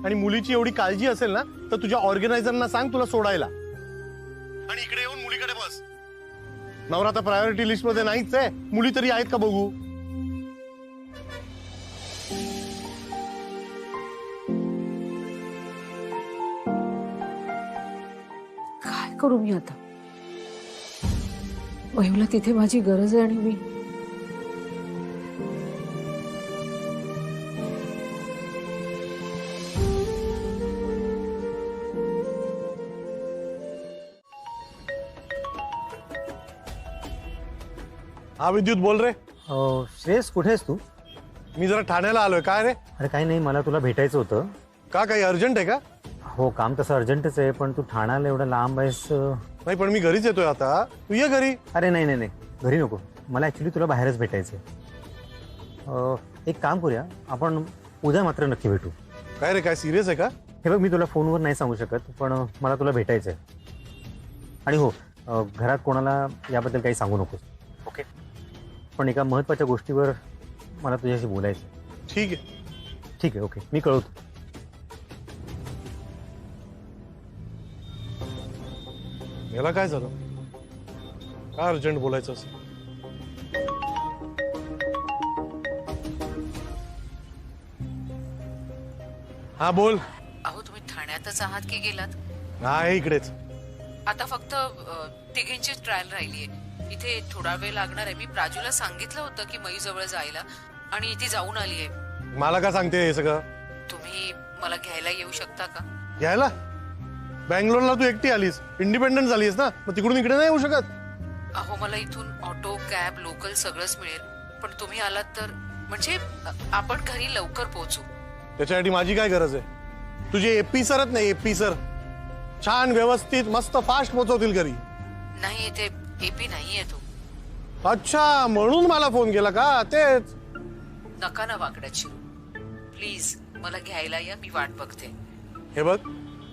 आणि मुलीची एवढी काळजी असेल ना तर तुझ्या ऑर्गनायझरना सांग तुला सोडायला, आणि इकडे येऊन मुलीकडे बस. नवरा तर प्रायोरिटी लिस्ट मध्ये नाहीच आहे. मुली तरी आहेत का बघू. काय करू मी आता? मयूला तिथे माझी गरज आहे आणि मी हा विद्युत बोल रे. श्रेयस, कुठे आहेस तू? मी जरा ठाण्याला आलोय. काय रे? अरे काही नाही, मला तुला भेटायचं होतं. का, काही अर्जंट आहे का? हो, काम तसं अर्जंटच आहे, पण तू ठाण्याला एवढं लांब आहेस. नाही पण मी घरीच येतोय आता. तू ये घरी. अरे नाही नाही नाही, घरी नको. मला ऍक्च्युली तुला बाहेरच भेटायचंय. एक काम करूया, आपण उद्या मात्र नक्की भेटू. काय रे, काय सिरियस आहे का? हे बघ, मी तुला फोनवर नाही सांगू शकत, पण मला तुला भेटायचंय. आणि हो, घरात कोणाला याबद्दल काही सांगू नकोस, ओके? पण एका महत्वाच्या गोष्टीवर मला तुझ्याशी बोलायचं. ठीक आहे. ठीक आहे, ओके, मी कळवतो. याला काय झालं? काय अर्जंट बोलायचं असं? हा बोल. अहो तुम्ही ठाण्यातच आहात की गेलात? नाही, इकडेच. आता फक्त तिघींची ट्रायल राहिलीये. इथे थोडा वेळ लागणार आहे. मी प्राजूला सांगितलं होतं की मई जवळ जायला आणि ती जाऊन आली आहे. मला का सांगते हे सगळं? तुम्ही मला घ्यायला येऊ शकता का? घ्यायला? बँगलोरला तू एकटी आलीस, इंडिपेंडंट झालीस ना, मग तिकडून इकडे नाही येऊ शकत? अहो मला इथून ऑटो कॅब लोकल सगळंच मिळेल, पण तुम्ही आलात तर म्हणजे आपण घरी लवकर पोहोचू. त्याच्यासाठी माझी काय गरज आहे? तुझे एपी सरच नाही, एपी सर छान व्यवस्थित मस्त फास्ट पोहोचवतील घरी. नाही इथे एपी नाहीये तो. अच्छा, म्हणून मला फोन केला का? तेच. नका ना वाकड्यात शिरू, प्लीज मला घ्यायला या, मी वाट बघते. हे बघ,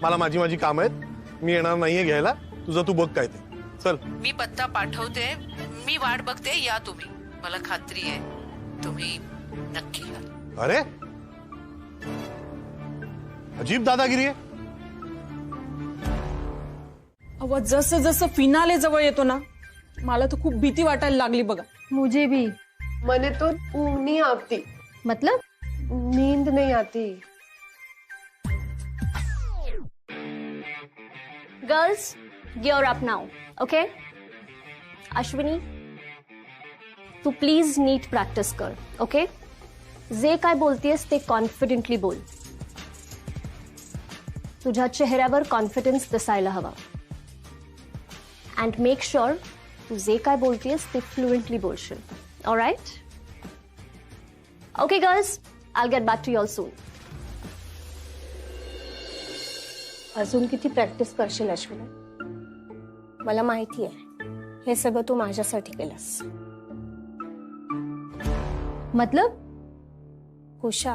मला माझी कामं आहेत, मी येणार नाहीये घ्यायला. तुझं तू बघ काय ते. चल. मी पत्ता पाठवते, मी वाट बघते, या तुम्ही. मला खात्री आहे तुम्ही नक्की या. अरे अजीब दादागिरी आहे. अव जसं जसं फिनाले जवळ येतो ना, मला तर खूप भीती वाटायला लागली बघा. मुझे भी. मैंने तो ऊँग नहीं आती. मतलब? नींद नहीं आती. गर्ल्स, gear up now, okay? Ashwini, तू प्लीज नीट प्रॅक्टिस कर, ओके? जे काय बोलतेस ते कॉन्फिडेंटली बोल. तुझ्या चेहऱ्यावर कॉन्फिडन्स दिसायला हवा. अँड मेक शुअर तू जे काय बोलतेस ते फ्लुएंटली बोलशील. Alright? Okay girls, I'll get back to you all soon. अजून किती प्रॅक्टिस करशील अश्विनी? मला माहिती आहे हे सगळं तू माझ्यासाठी केलंस. मतलब? हुशा,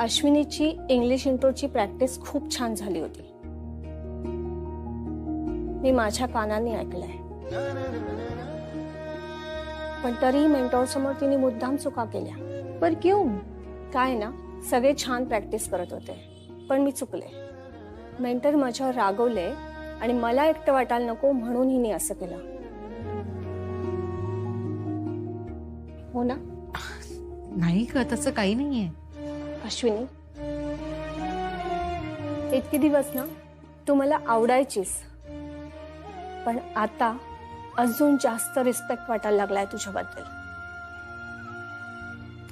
अश्विनीची इंग्लिश इंट्रोची प्रॅक्टिस खूप छान झाली होती. मी माझ्या कानाने ऐकलंय. पण तरीही मेंटॉर समोर तिने मुद्दाम चुका केल्या. पर क्यों? काय ना, सगळे छान प्रॅक्टिस करत होते पण मी चुकले. मेंटर माझ्यावर रागवले आणि मला एकटं वाटायला नको म्हणून हिने असं केलं. हो ना? नाही का, तसं काही नाहीये. अश्विनी, इतके दिवस ना तू मला आवडायचीस, पण आता अजून जास्त रिस्पेक्ट वाटायला लागलाय तुझ्याबद्दल.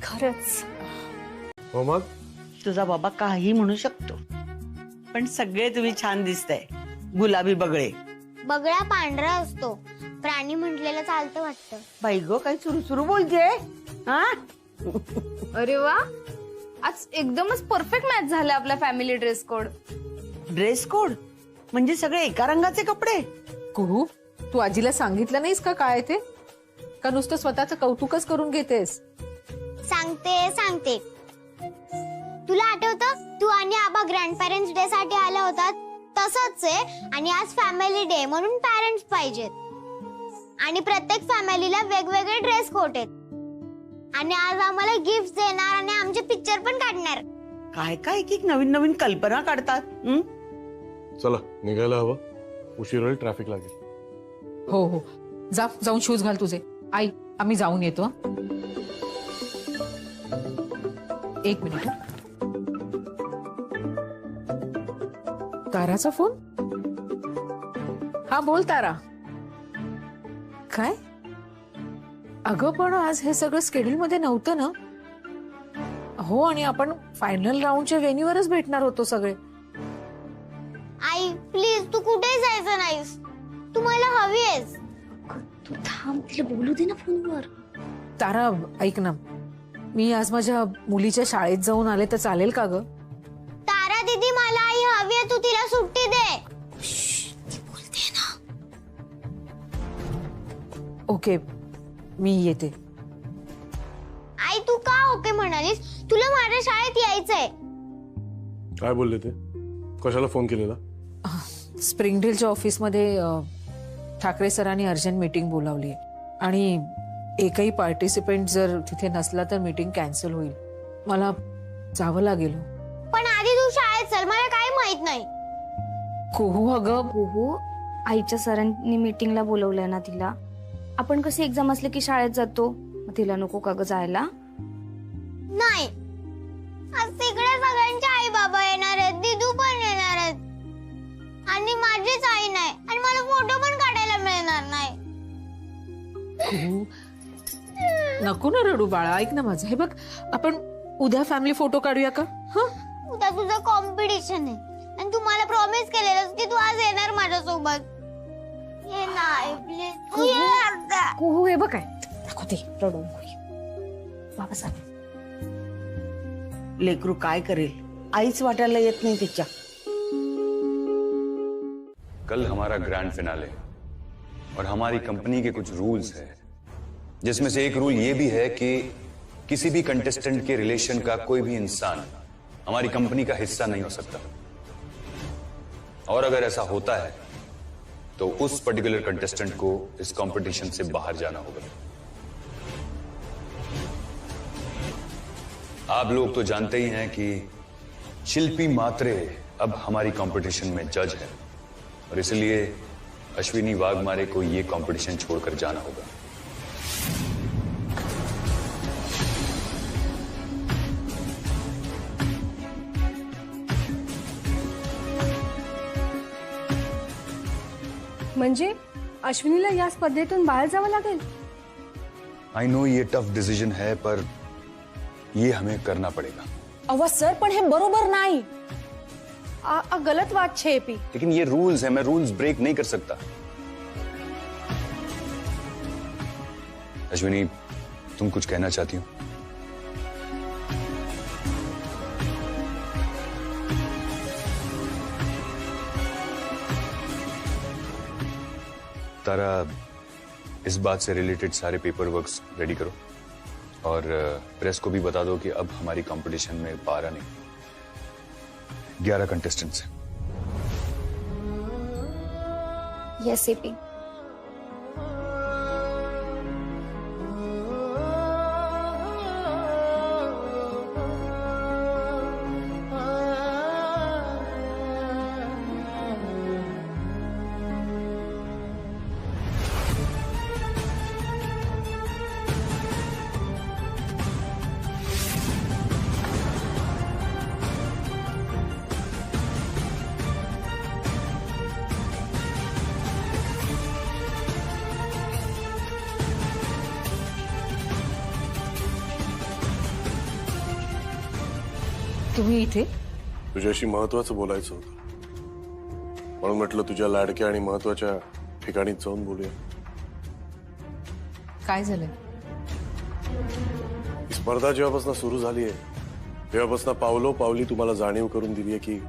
खरंच. हो मग? तुझा बाबा काही म्हणू शकतो, पण सगळे तुम्ही छान दिसताय. गुलाबी बगळे. बगळा पांढरा असतो, प्राणी म्हटलेलं चालतं वाटतं. बाई गो, काय सुरू बोलते. हा? अरे वा, आज एकदमच परफेक्ट मॅच झाला आपला family dress code. Dress code म्हणजे सगळे एका रंगाचे कपडे? कुहू, तू आजीला सांगितलं नाहीस का काय ते? का नुसतं स्वतःचं कौतुकच करून घेतेस? सांगते. तुला आठवतं तू आणि आबा ग्रँड पेरेंट्स डे साठी आला होता? तसंच आहे. आणि आज फॅमिली डे म्हणून पॅरेंट्स पाहिजेत. आणि प्रत्येक फॅमिलीला वेगवेगळे ड्रेस कोड आहेत. आणि आज आम्हाला गिफ्ट देणार आणि आमचे पिक्चर पण काढणार. काय एक नवीन नवीन कल्पना काढतात. चला निघायला हवं, उशीर होईल, ट्रॅफिक लागेल. हो, जाऊन शूज घाल तुझे. आई, आम्ही जाऊन येतो. एक मिनिट. ताराचा फोन? हा बोल तारा. काय? अगं पण आज हे सगळं स्केड्यूल मध्ये नव्हतं ना? हो, आणि आपण फायनल राऊंडच्या वेन्यूवरच भेटणार होतो सगळे. आई प्लीज, तू कुठे जायचं नाहीस. तू मला हवी आहेस. तू थांब, तिला बोलू दे ना फोनवर. तारा ऐक ना, मी आज माझ्या मुलीच्या शाळेत जाऊन आले तर चालेल का ग? तारा दीदी, मला आई हवी आहे, तू तिला सुट्टी दे. ती बोलते ना. ओके, मी येते. आई तू का ओके म्हणालीस? तुला माझ्या शाळेत यायचंय. काय बोलले ते? कशाला फोन केलेला? स्प्रिंगडेलच्या ऑफिसमध्ये ठाकरे सरांनी अर्जंट मीटिंग बोलावली आणि एकही पार्टिसिपेंट जर तिथे नसला तर मीटिंग कॅन्सल होईल. मला जावं लागेल. पण आधी तू शाळेत चल, मला काही माहित नाही. कुहू, अगं हो, आईच्या सरांनी मीटिंगला बोलवलंय ना तिला. आपण कशी एक्झाम असले की शाळेत जातो, मग तिला नको का ग जायला? नाही, आज तिकडे सगळ्यांचे आई बाबा येणार आहेत, दिदू पण येणार आहेत आणि माझीच आई नाही आणि मला फोटो पण काढायला मिळणार नाही. नको ना रडू बाळा, ऐक ना माझं. हे बघ, आपण उद्या फॅमिली फोटो काढूया का? उद्या तुझं कॉम्पिटिशन आहे आणि तू मला प्रॉमिस केलेलंस की तू आज येणार माझ्यासोबत. ये नाही प्लीज, तू ये आता. कुहू हे बघ काय दाखवते, रडू नको. बाबा सांग. लेकरू काय करेल, आईच वाटायला येत नाही तिच्या. कल हमारा ग्रैंड फिनाले और हमारी कंपनी के कुछ रूल्स हैं, जिसमें से एक रूल ये भी है कि किसी भी कंटेस्टेंट के रिलेशन का कोई भी इंसान हमारी कंपनी का हिस्सा नहीं हो सकता, और अगर ऐसा होता है तो उस पर्टिकुलर कंटेस्टेंट को इस कंपटीशन से बाहर जाना होगा. आप लोग तो जानते ही हैं कि शिल्पी मात्रे अब हमारी कंपटीशन में जज है, और इसलिए अश्विनी वाघमारे को ये कंपटीशन छोड़कर जाना होगा. म्हणजे अश्विनीला या स्पर्धेतून बाहेर जावं लागेल? आई नो ये टफ डिसीजन है, पर ये हमें करना पड़ेगा. अवा सर, पण हे बरोबर नाही. गलत बात छे एपी. लेकिन ये रूल्स है, मैं रूल्स ब्रेक नहीं कर सकता. अश्विनी, तुम कुछ कहना चाहती हो? तारा, इस बात से रिलेटेड सारे पेपर वर्क्स रेडी करो और प्रेस को भी बता दो कि अब हमारी कंपटीशन में 12 नहीं 11 कंटेस्टेंट्स हैं. Yes AP. तुम्ही इथे? तुझ्याशी महत्वाचं बोलायचं होतं, म्हणून म्हटलं तुझ्या लाडक्या आणि महत्वाच्या ठिकाणी जाऊन बोलूया. काय झालंय? ही स्पर्धा जेव्हापासून सुरू झाली आहे तेव्हापासून पावलो पावली तुम्हाला जाणीव करून दिली आहे की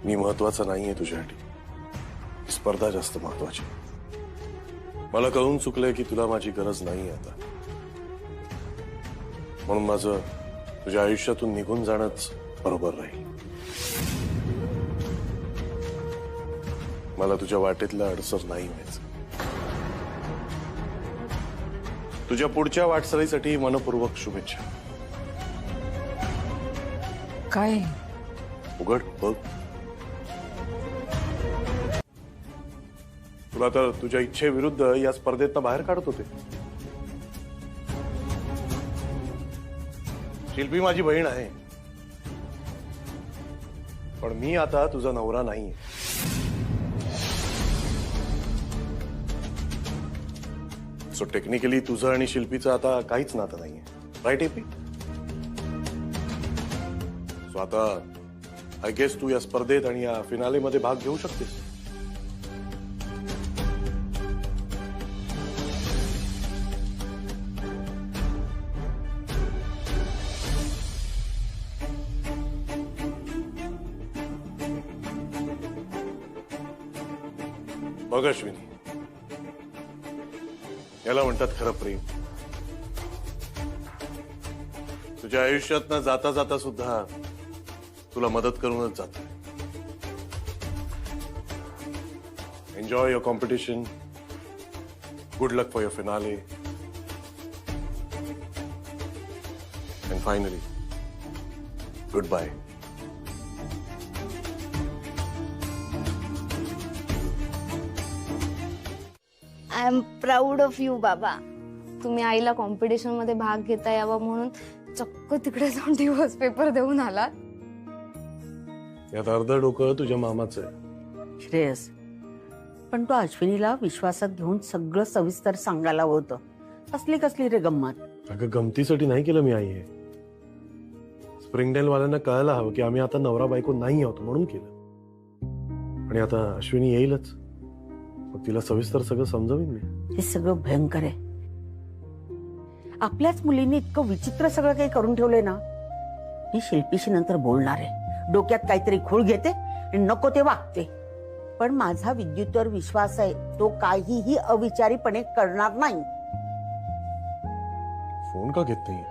मी महत्वाचा नाहीये तुझ्यासाठी. ही स्पर्धा जास्त महत्वाची. मला कळून चुकलंय की तुला माझी गरज नाही आता, म्हणून माझं तुझ्या आयुष्यातून निघून जाणंच बरोबर राहील. मला तुझ्या वाटेतला अडसर नाही व्हायचं. तुझ्या पुढच्या वाटचालीसाठी मनपूर्वक शुभेच्छा. काय? उघड बघ. तुला तर तुझ्या इच्छेविरुद्ध या स्पर्धेतनं बाहेर काढत होते. शिल्पी माझी बहीण आहे, पण मी आता तुझा नवरा नाहीये. सो टेक्निकली तुझं आणि शिल्पीचं आता काहीच नातं नाहीये, राईट एपी? सो आता आय गेस तू या स्पर्धेत आणि या फिनालेमध्ये भाग घेऊ शकतेस. बघ अश्विनी, याला म्हणतात खरं प्रेम. तुझ्या आयुष्यात न जाता जाता सुद्धा तुला मदत करूनच जात. Enjoy your competition. Good luck for your finale. And finally goodbye. I am proud of you बाबा. तुम्ही आईला कॉम्पिटिशन मध्ये भाग घेता यावा म्हणून चक्क तिकडे जाऊन दिवस पेपर देऊन आलात. यात अर्ध डोकं तुझ्या मामाचं आहे. श्रेयस, पण तो अश्विनीला विश्वासात घेऊन सगळं सविस्तर सांगायला होतं. असली कसली रे गंमत. अगं गमतीसाठी नाही केलं मी आई हे. स्प्रिंगडेल वाल्यांना कळायला हवं की आम्ही आता नवरा बायको नाही आहोत म्हणून केलं. आणि आता अश्विनी येईलच, मग तिला सविस्तर सगळं समजावीन मी. हे सगळं भयंकर आहे. आपल्याच मुलींनी इतकं विचित्र सगळं काही करून ठेवलंय ना. मी शिल्पीशी नंतर बोलणार आहे. डोक्यात काहीतरी खूळ घेते आणि नको ते वागते. पण माझा विद्युतवर विश्वास आहे, तो काहीही अविचारीपणे करणार नाही. फोन का घेत नाही?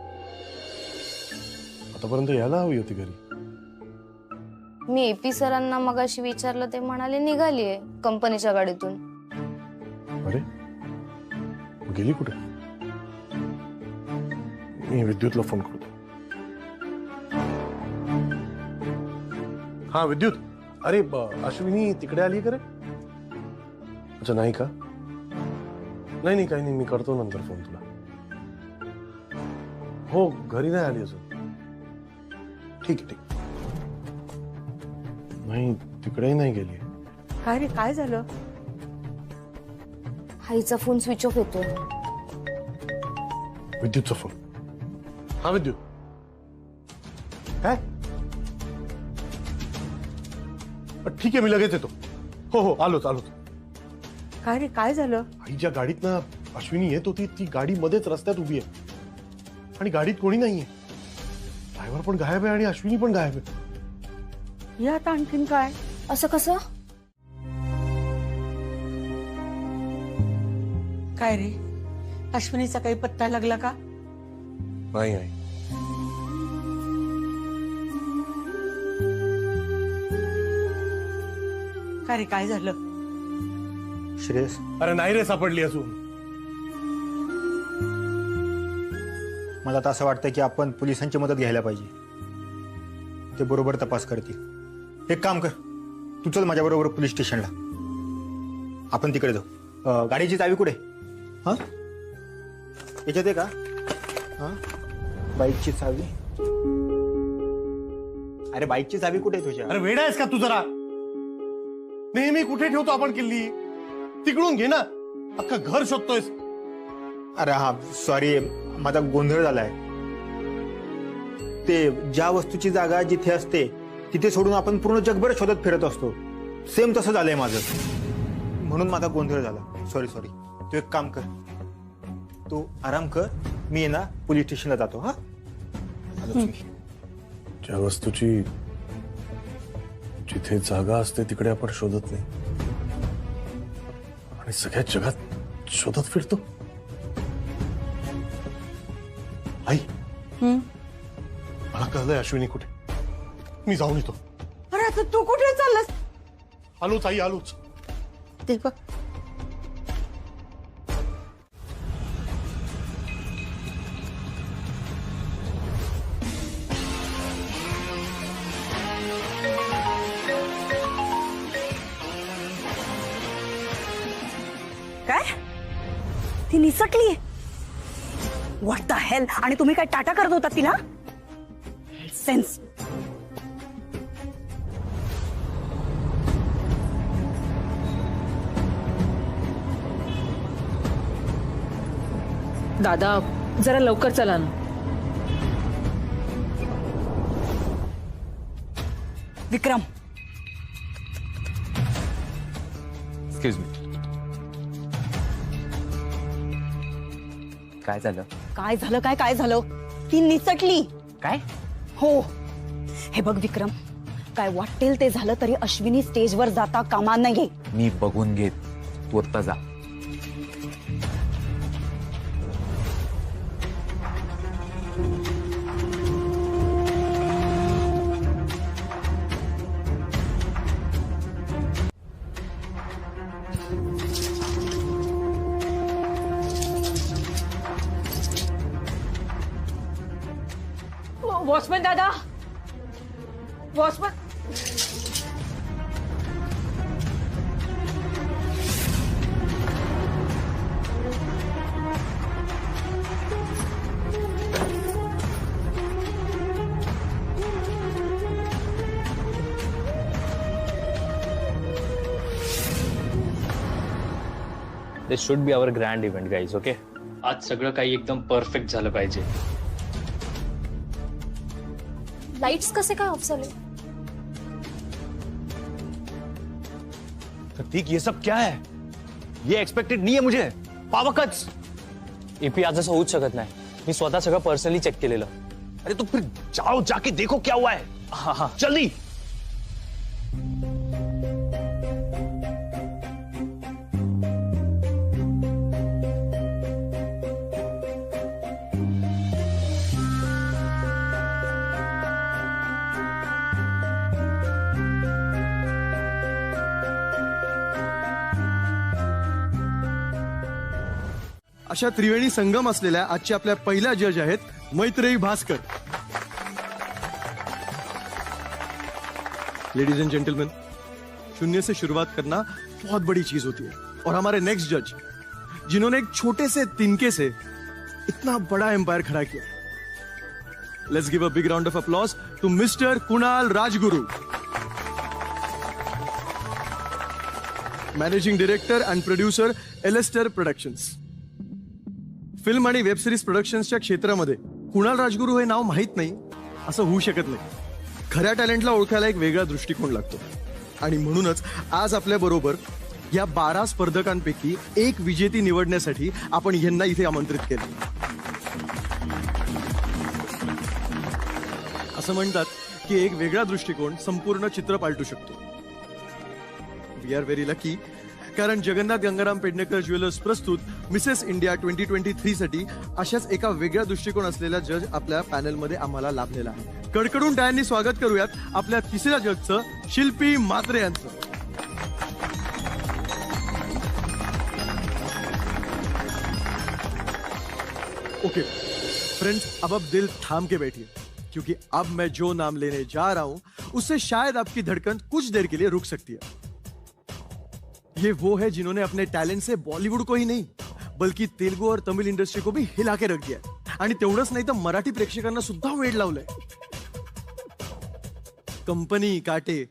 आतापर्यंत यायला हवी होती घरी. मी एपी सरांना मगाशी विचारलं, ते म्हणाले निघालीये कंपनीच्या गाडीतून. अरे गेली कुठे? मी विद्युतला फोन करतो. हा विद्युत, अरे अश्विनी तिकडे आली का रे? अच्छा नाही का? नाही काही नाही, मी करतो नंतर फोन तुला. हो घरी नाही आली अजून. ठीक आहे. नाही तिकडेही नाही गेली. काय रे, काय झालं? आईचा फोन स्विच ऑफ येतोय. विद्युतचा फोन. हा विद्युत, काय? ठीक आहे मी लगेच येतो. हो आलोच. काय रे, काय झालं? आईच्या गाडीत ना अश्विनी येत होती. ती गाडी मध्येच रस्त्यात उभी आहे आणि गाडीत कोणी नाहीये. ड्रायव्हर पण गायब आहे आणि अश्विनी पण गायब आहे. हे आता आणखीन काय? असं कसं? काय रे, अश्विनीचा काही पत्ता लागला का? नाही आई. काय रे, काय झालं? श्रेयस, अरे नाही रे सापडली अजून. मला तर असं वाटतं की आपण पोलिसांची मदत घ्यायला पाहिजे. ते बरोबर तपास करतील. एक काम कर, तू चल माझ्या बरोबर पोलीस स्टेशनला. आपण तिकडे जाऊ. गाडीची चावी कुठे? हा याच्यात आहे का? हा बाईकची चावी. अरे बाईकची चावी कुठे आहे तुझ्या? अरे वेडा आहेस का तू जरा? नेहमी कुठे ठेवतो आपण किल्ली? तिकडून घे ना. अख्खा घर शोधतोयस. अरे हा सॉरी, माझा गोंधळ झालाय. ते ज्या वस्तूची जागा जिथे असते तिथे सोडून आपण पूर्ण जगभर शोधत फिरत असतो. सेम तसं झालंय माझं, म्हणून माझा गोंधळ झाला. सॉरी. तू एक काम कर, तू आराम कर. मी आहे ना पोलीस स्टेशनला जातो. हा ज्या वस्तूची जिथे जागा असते तिकडे आपण शोधत नाही आणि सगळ्या जगात शोधत फिरतो. आई, मला कळलंय अश्विनी कुठे. मी जाऊन येतो. अरे आता तू कुठे चाललास? आलोच आई, आलोच. ते बघ, काय ती निसटली? What the hell? आणि तुम्ही काय टाटा करत होता तिला? सेन्स. दादा जरा लवकर चला ना. विक्रम, एक्सक्यूज मी. काय झालं? काय झालं? ती निसटली. काय? हो. हे बघ विक्रम, काय वाटेल ते झालं तरी अश्विनी स्टेजवर जाता कामा नये. मी बघून घेत, तू आता जा. वॉचमन दादा, watchman. This should be our grand event guys. Okay, आज सगळं काही एकदम परफेक्ट झालं पाहिजे. लाईट्स कसे काय ऑफ झाले? प्रतीक, ये सब क्या है? ये एक्सपेक्टेड नहीं है मुझे. पावकच. एपी आज असं होऊच शकत नाही. मी स्वतः सगळं पर्सनली चेक केलेलं. अरे तो फिर जाओ, जाके देखो क्या हुआ है. हाँ हाँ जल्दी. अशा त्रिवेणी संगम असलेल्या आजच्या आपल्या पहिल्या जज आहेत Maitreyi Bhaskar. Ladies end gentleman, शून्य से शुरुआत करना बहुत बड़ी चीज होती है और हमारे नेक्स्ट जज जिन्होंने एक छोटे से तिनके से इतना बड़ा एम्पायर खड़ा किया. Let's give a big round of applause to mister Kunal Rajguru, managing director and producer Alastair productions. Film आणि वेब सिरीज प्रोडक्शन्सच्या क्षेत्रामध्ये कुणाल राजगुरू हे नाव माहीत नाही असं होऊ शकत नाही. खऱ्या टॅलेंटला ओळखायला एक वेगळा दृष्टिकोन लागतो आणि म्हणूनच आज आपल्या बरोबर या 12 स्पर्धकांपैकी एक विजेती निवडण्यासाठी आपण यांना इथे आमंत्रित केलं. असं म्हणतात की एक वेगळा दृष्टिकोन संपूर्ण चित्र पालटू शकतो. वी आर व्हेरी लकी, कारण जगन्नाथ गंगाराम पेडणेकर ज्वेलर्स प्रस्तुत मिसेस इंडिया 2023 साठी अशाच एका वेगळ्या दृष्टिकोन असलेला जज आपल्या पॅनलमध्ये आम्हाला लाभलेला आहे. कडकडून टाळ्यांनी स्वागत करूयात आपल्या तिसऱ्या जजचं, शिल्पी म्हात्रे यांचं. ओके फ्रेंड्स, अब दिल थाम के बैठिए, क्योंकि अब मैं जो नाम लेने जा रहा हूं उससे शायद आपकी धड़कन कुछ देर के लिए रुक सकती है. ये वो है जिन्होंने अपने टैलेंट से बॉलीवुड को ही नहीं बल्कि तेलुगु और तमिल इंडस्ट्री को भी हिला के रख दिया. आणि तेवढंच नाही तर मराठी प्रेक्षकांना सुद्धा वेड लावलंय. कंपनी, काटे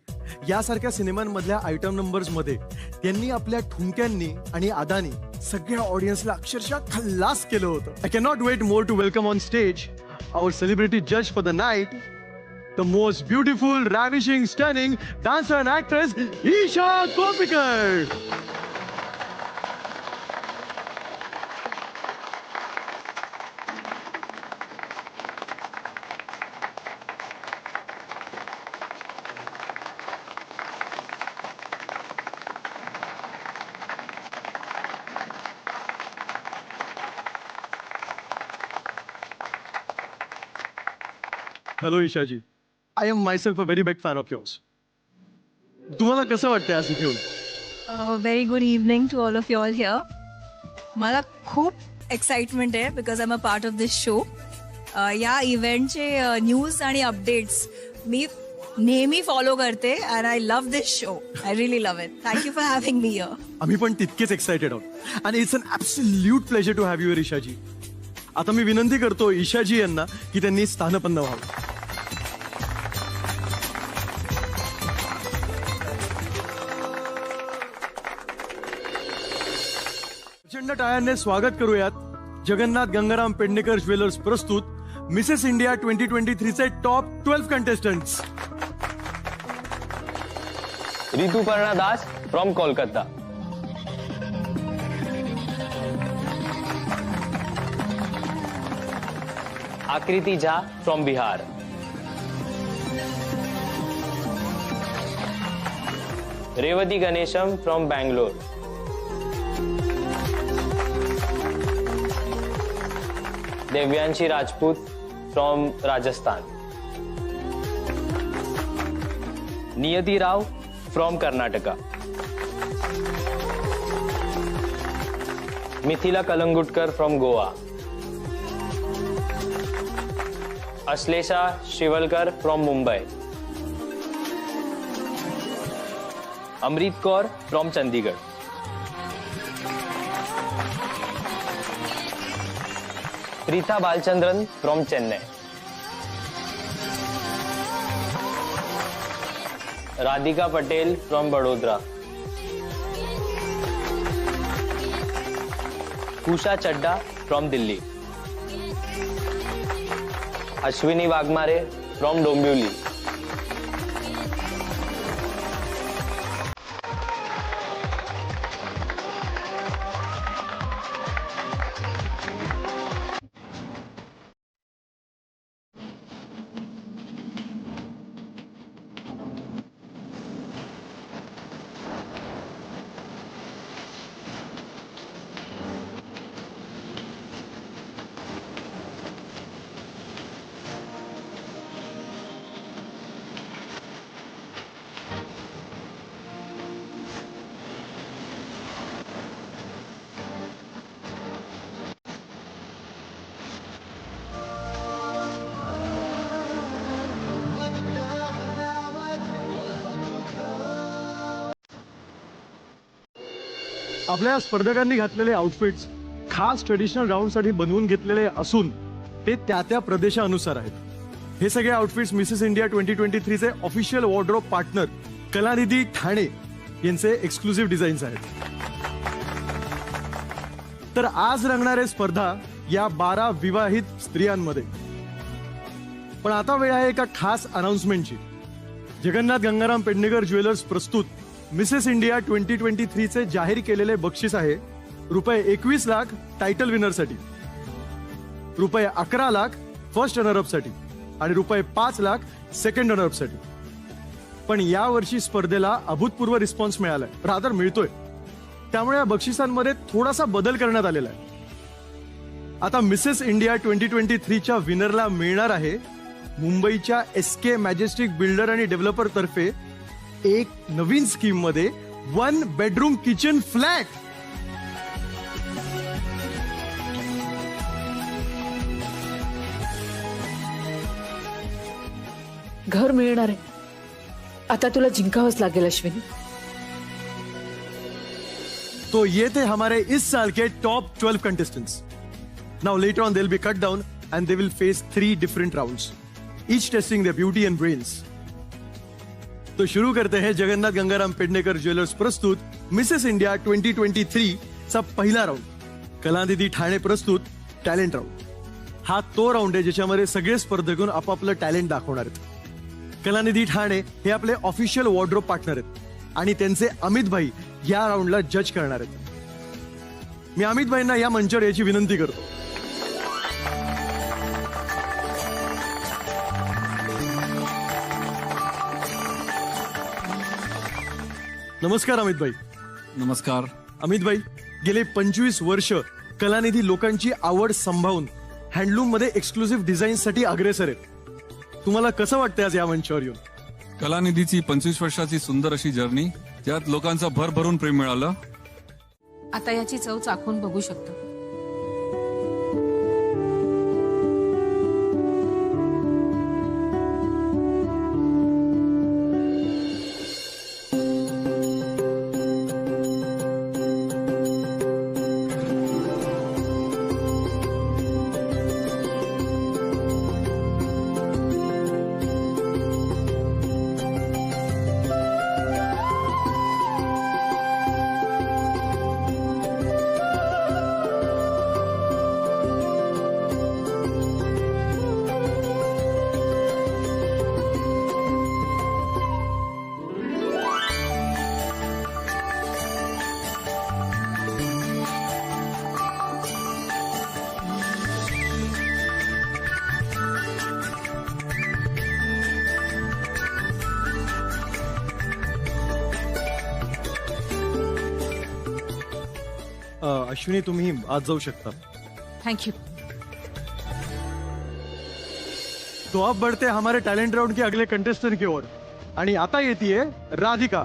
यासारख्या सिनेमांमधल्या आयटम नंबर्स मध्ये त्यांनी आपल्या ठुमक्यांनी आणि आदानी सगळ्या ऑडियन्सला अक्षरशः खल्लास केलं होतं. I can not wait more to welcome on stage our celebrity जज for the night, the most beautiful, ravishing, stunning dancer and actress, Isha Kopikar. Hello, Isha ji. I am myself a very big fan of yours. तुम्हाला कसं वाटतंय आज इथे येऊन? Very good evening to all of you all here. मला खूप excitement आहे because I am a part of this show. या इव्हेंटचे न्यूज आणि अपडेट्स मी नेहमी फॉलो करते and I love this show. I really love it. Thank you for having me here. आम्ही पण तितकेच एक्साइटेड आहोत आणि it's an absolute pleasure to have you, Ishaji. आता मी विनंती करतो ईशाजी यांना की त्यांनी स्थानपन्न व्हावं. प्रचंड टाळ्यांनी स्वागत करूयात जगन्नाथ गंगाराम पेडणेकर ज्वेलर्स प्रस्तुत मिसेस इंडिया 2023 चे top 12 contestants. Rituparna Das from Kolkata, Akriti Jha from Bihar, Revathi Ganesham from Bangalore, Devyanshi Rajput from Rajasthan, Niyati Rao from Karnataka, Mithila Kalangutkar from Goa, Ashlesha Shivalkar from Mumbai, Amrit Kaur from Chandigarh, Preeta Balachandran from Chennai, Radhika Patel from बड़ोदरा, कुशा चड्डा फ्रॉम दिल्ली, अश्विनी वाघमारे फ्रॉम डोंबिवली, आपल्या स्पर्धकांनी घातलेले आउटफिट्स खास ट्रेडिशनल राऊंडसाठी बनवून घेतलेले असून ते त्या त्या प्रदेशानुसार आहेत. हे सगळे आउटफिट्स मिसेस इंडिया 2023 चे official wardrobe partner Kalanidhi Thane यांचे एक्सक्लुसिव्ह डिझाईन्स आहेत. तर आज रंगणारे स्पर्धा या 12 विवाहित स्त्रियांमध्ये. पण आता वेळ आहे एका खास अनाउन्समेंटची. जगन्नाथ गंगाराम पेडणेकर ज्वेलर्स प्रस्तुत मिसेस इंडिया 2023 चे जाहीर केलेले बक्षीस आहे ₹21 लाख टायटल विनरसाठी, ₹11 लाख फर्स्ट रनरअप साठी आणि ₹5 लाख सेकंड रनरअप साठी. पण या वर्षी स्पर्धेला अभूतपूर्व रिस्पॉन्स मिळालाय, रादर मिळतोय. त्यामुळे या बक्षिसांमध्ये थोडासा बदल करण्यात आलेला आहे. आता मिसेस इंडिया 2023च्या विनरला मिळणार आहे मुंबईच्या SK मॅजेस्टिक बिल्डर आणि डेव्हलपर तर्फे एक नवीन स्कीम मध्ये 1 बेडरूम किचन फ्लॅट. घर मिळणार आहे. आता तुला जिंकावंच लागेल अश्विनी. तो ये थे हमारे इस साल के top 12 contestants. Now later on they will be cut down and they will face 3 different rounds, each testing their beauty and brains. तो शुरू करते हैं जगन्नाथ गंगाराम पेडणेकर ज्वेलर्स प्रस्तुत मिसेस इंडिया 2023 चा पहिला राउंड, कलानिधी ठाणे प्रस्तुत टॅलेंट राउंड. हा तो राउंड आहे ज्याच्यामध्ये सगळे स्पर्धक आपापलं टॅलेंट दाखवणार आहेत. कलानिधी ठाणे हे आपले ऑफिशियल वॉर्डरोब पार्टनर आहेत आणि त्यांचे अमित भाई या राउंडला जज करणार आहेत. मी अमित भाईंना या मंचावर याची विनंती करतो. नमस्कार अमित भाई. नमस्कार. अमित भाई, गेले 25 वर्ष कलानिधी लोकांची आवड संभाळून हँडलूम मध्ये एक्सक्लुसिव्ह डिझाईन्ससाठी अग्रेसर आहेत. तुम्हाला कसं वाटतंय आज या मंचावर येऊन? कलानिधीची 25 वर्षाची सुंदर अशी जर्नी, त्यात लोकांचं भरभरून प्रेम मिळालं. आता याची चव चाखून बघू शकतो. अश्विनी, तुम्ही आज जाऊ शकता. Thank you. तो अब बढ़ते हमारे टैलेंट राउंड के अगले कंटेस्टेंट की ओर. आणि आता येतीये राधिका.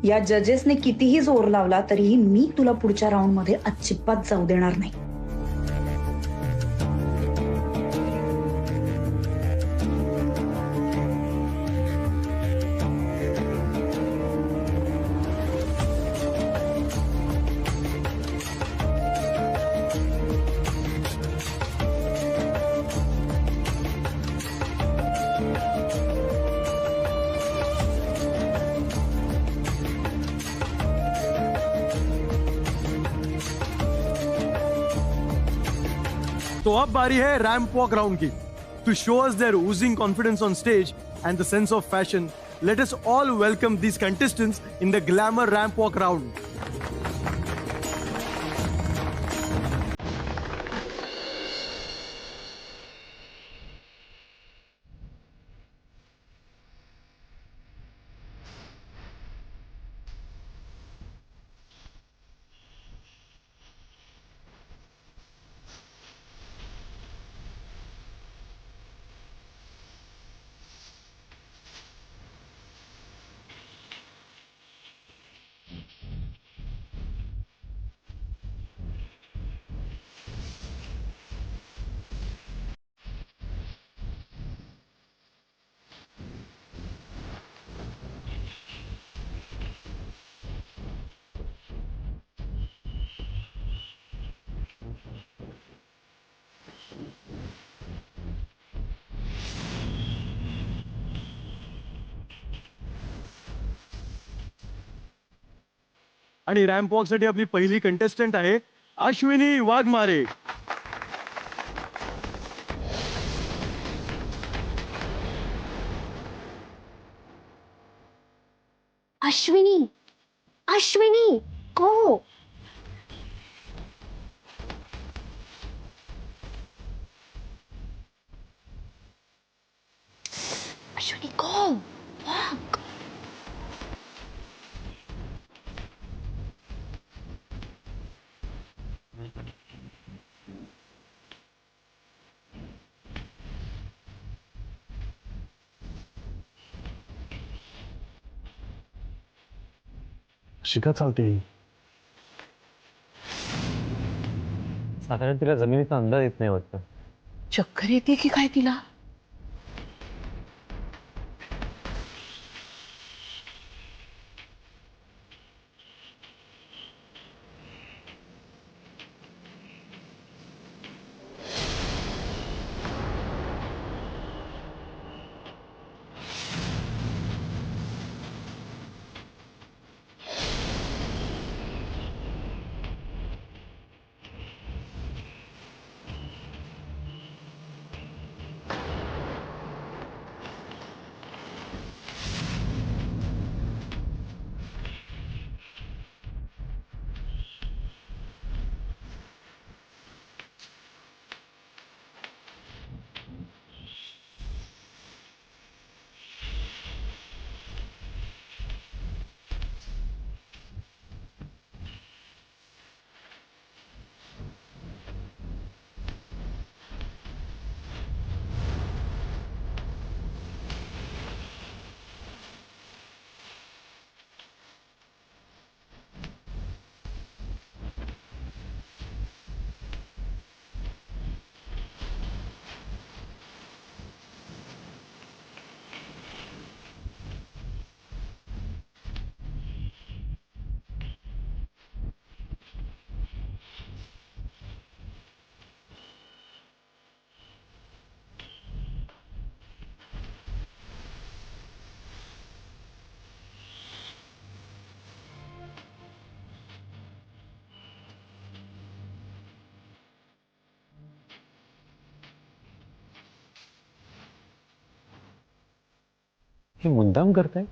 या जजेसने कितीही जोर लावला तरीही मी तुला पुढच्या राऊंड मध्ये अजिबात जाऊ देणार नाही. तो अब बारी है रैंप वॉक राउंड की. To show us their oozing confidence on stage and the sense of fashion, let us all welcome these contestants in the glamour ramp walk round. आणि रॅम्प वॉक साठी आपली पहिली कंटेस्टंट आहे Ashwini Waghmare. Ashwini, Ashwini, go. Ashwini, go. Walk. शिका चालते. साधारण तिला जमिनीचा अंदाज येत नाही वाटतं. चक्कर येते की काय तिला? हे मुद्दाम करताय?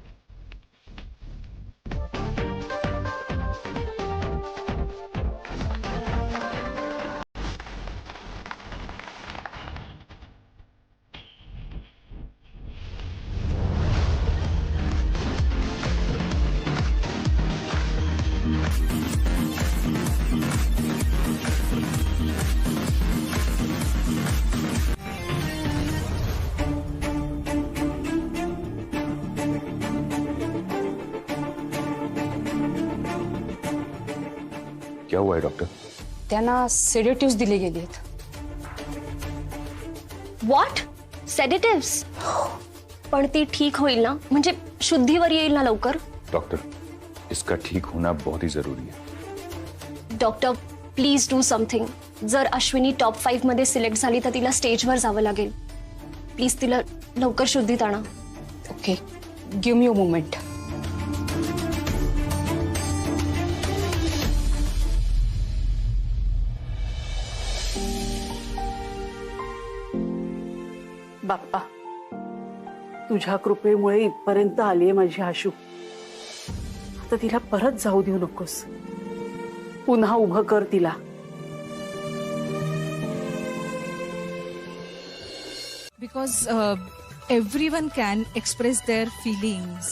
क्या हुआ है डॉक्टर? त्यांना सेडेटिव्ह दिले गेले आहेत. व्हॉट? सेडेटिव्स? पण ती ठीक होईल ना? म्हणजे शुद्धीवर येईल ना लवकर? डॉक्टर, इसका ठीक होना बहुत ही जरूरी है. Doctor please do something. जर अश्विनी टॉप 5 मध्ये सिलेक्ट झाली तर तिला स्टेजवर जावं लागेल. प्लीज तिला लवकर शुद्धीत आणा. Okay, give me a moment. Bappa, तुझ्या कृपेमुळे इथपर्यंत आलीये माझी आशू. आता तिला परत जाऊ देऊ नकोस. पुन्हा उभं कर तिला. Because everyone can express their feelings,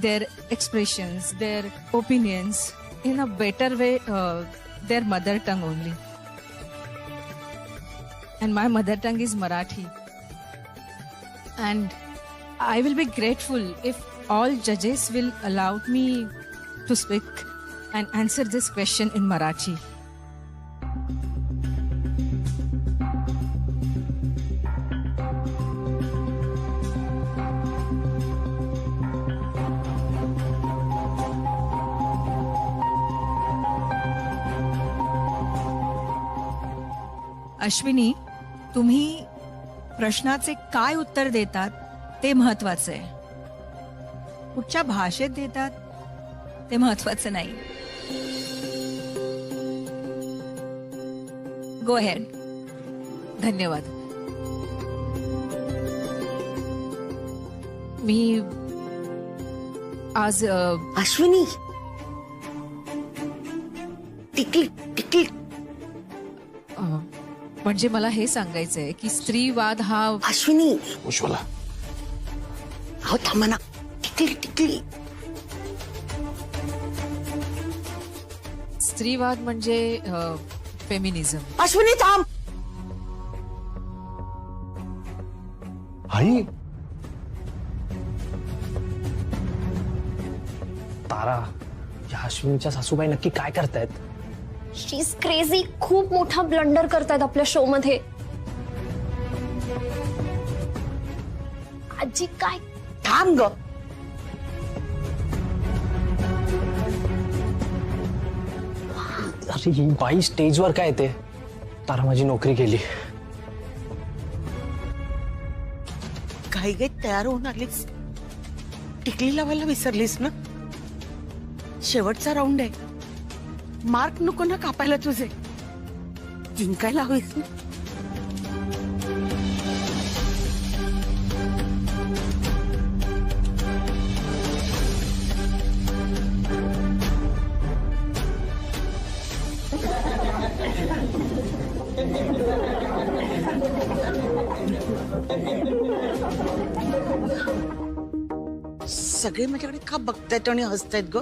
their expressions, their opinions in a better way, their mother tongue only. And my mother tongue is Marathi. And I will be grateful if all judges will allow me to speak and answer this question in Marathi. Ashwini, तुम्ही प्रश्नाचे काय उत्तर देतात ते महत्वाचं आहे. कुठच्या भाषेत देतात ते महत्वाचं नाही. Go ahead. धन्यवाद. मी आज अश्विनी, टिकली टिकली. म्हणजे मला हे सांगायचंय की स्त्रीवाद हा. अश्विनी, उज्ज्वला, अहो थांबा ना. टिकली टिकली. स्त्रीवाद म्हणजे फेमिनिझम. अश्विनी थांब. आई, तारा, या अश्विनीच्या सासूबाई नक्की काय करतायत? शी इज क्रेझी. खूप मोठा ब्लंडर करतायत आपल्या शो मध्ये. आजी काय? थांब ग. अरे ही बाई स्टेजवर काय येते? तारा माझी नोकरी गेली. काही काही तयार होऊन आलीस. टिकली लावायला विसरलीस ना? शेवटचा राऊंड आहे. मार्क नको ना कापायला तुझे. जिंकायला हवीस ना. सगळे माझ्याकडे का बघतायत आणि हसतायत ग?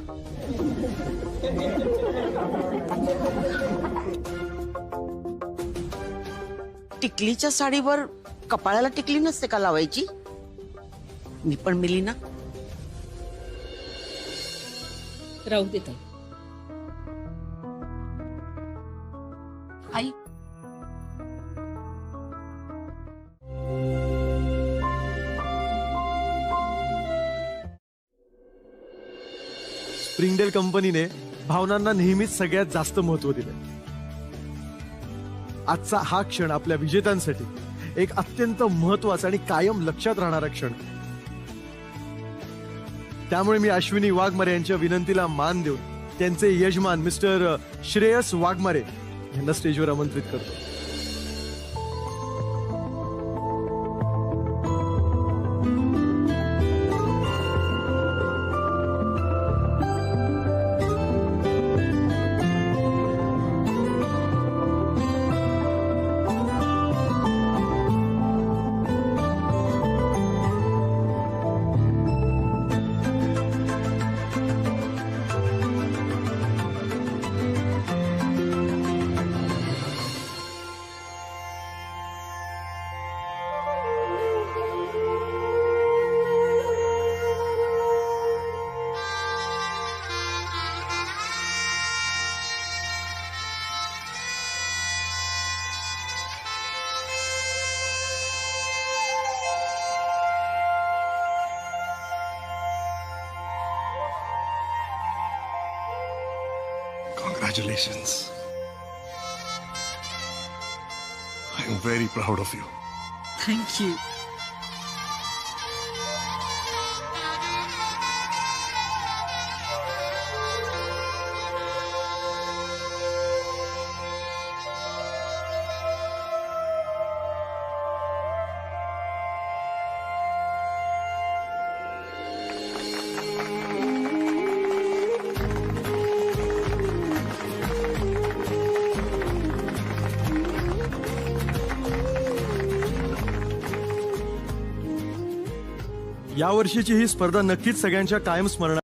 टिकलीच्या साडीवर कपाळाला टिकली नसते का लावायची? मी पण मिली ना. राहू देत आई. स्प्रिंगडेल कंपनीने भावनांना नेहमीच सगळ्यात जास्त महत्व दिले. आजचा हा क्षण आपल्या विजेत्यांसाठी एक अत्यंत महत्वाचा आणि कायम लक्षात राहणारा क्षण. त्यामुळे मी अश्विनी वाघमारे यांच्या विनंतीला मान देऊन त्यांचे यजमान मिस्टर श्रेयस वाघमारे यांना स्टेजवर आमंत्रित करतो. Congratulations. I am very proud of you. Thank you. यावर्षीची ही स्पर्धा नक्कीच सगळ्यांच्या कायम स्मरणात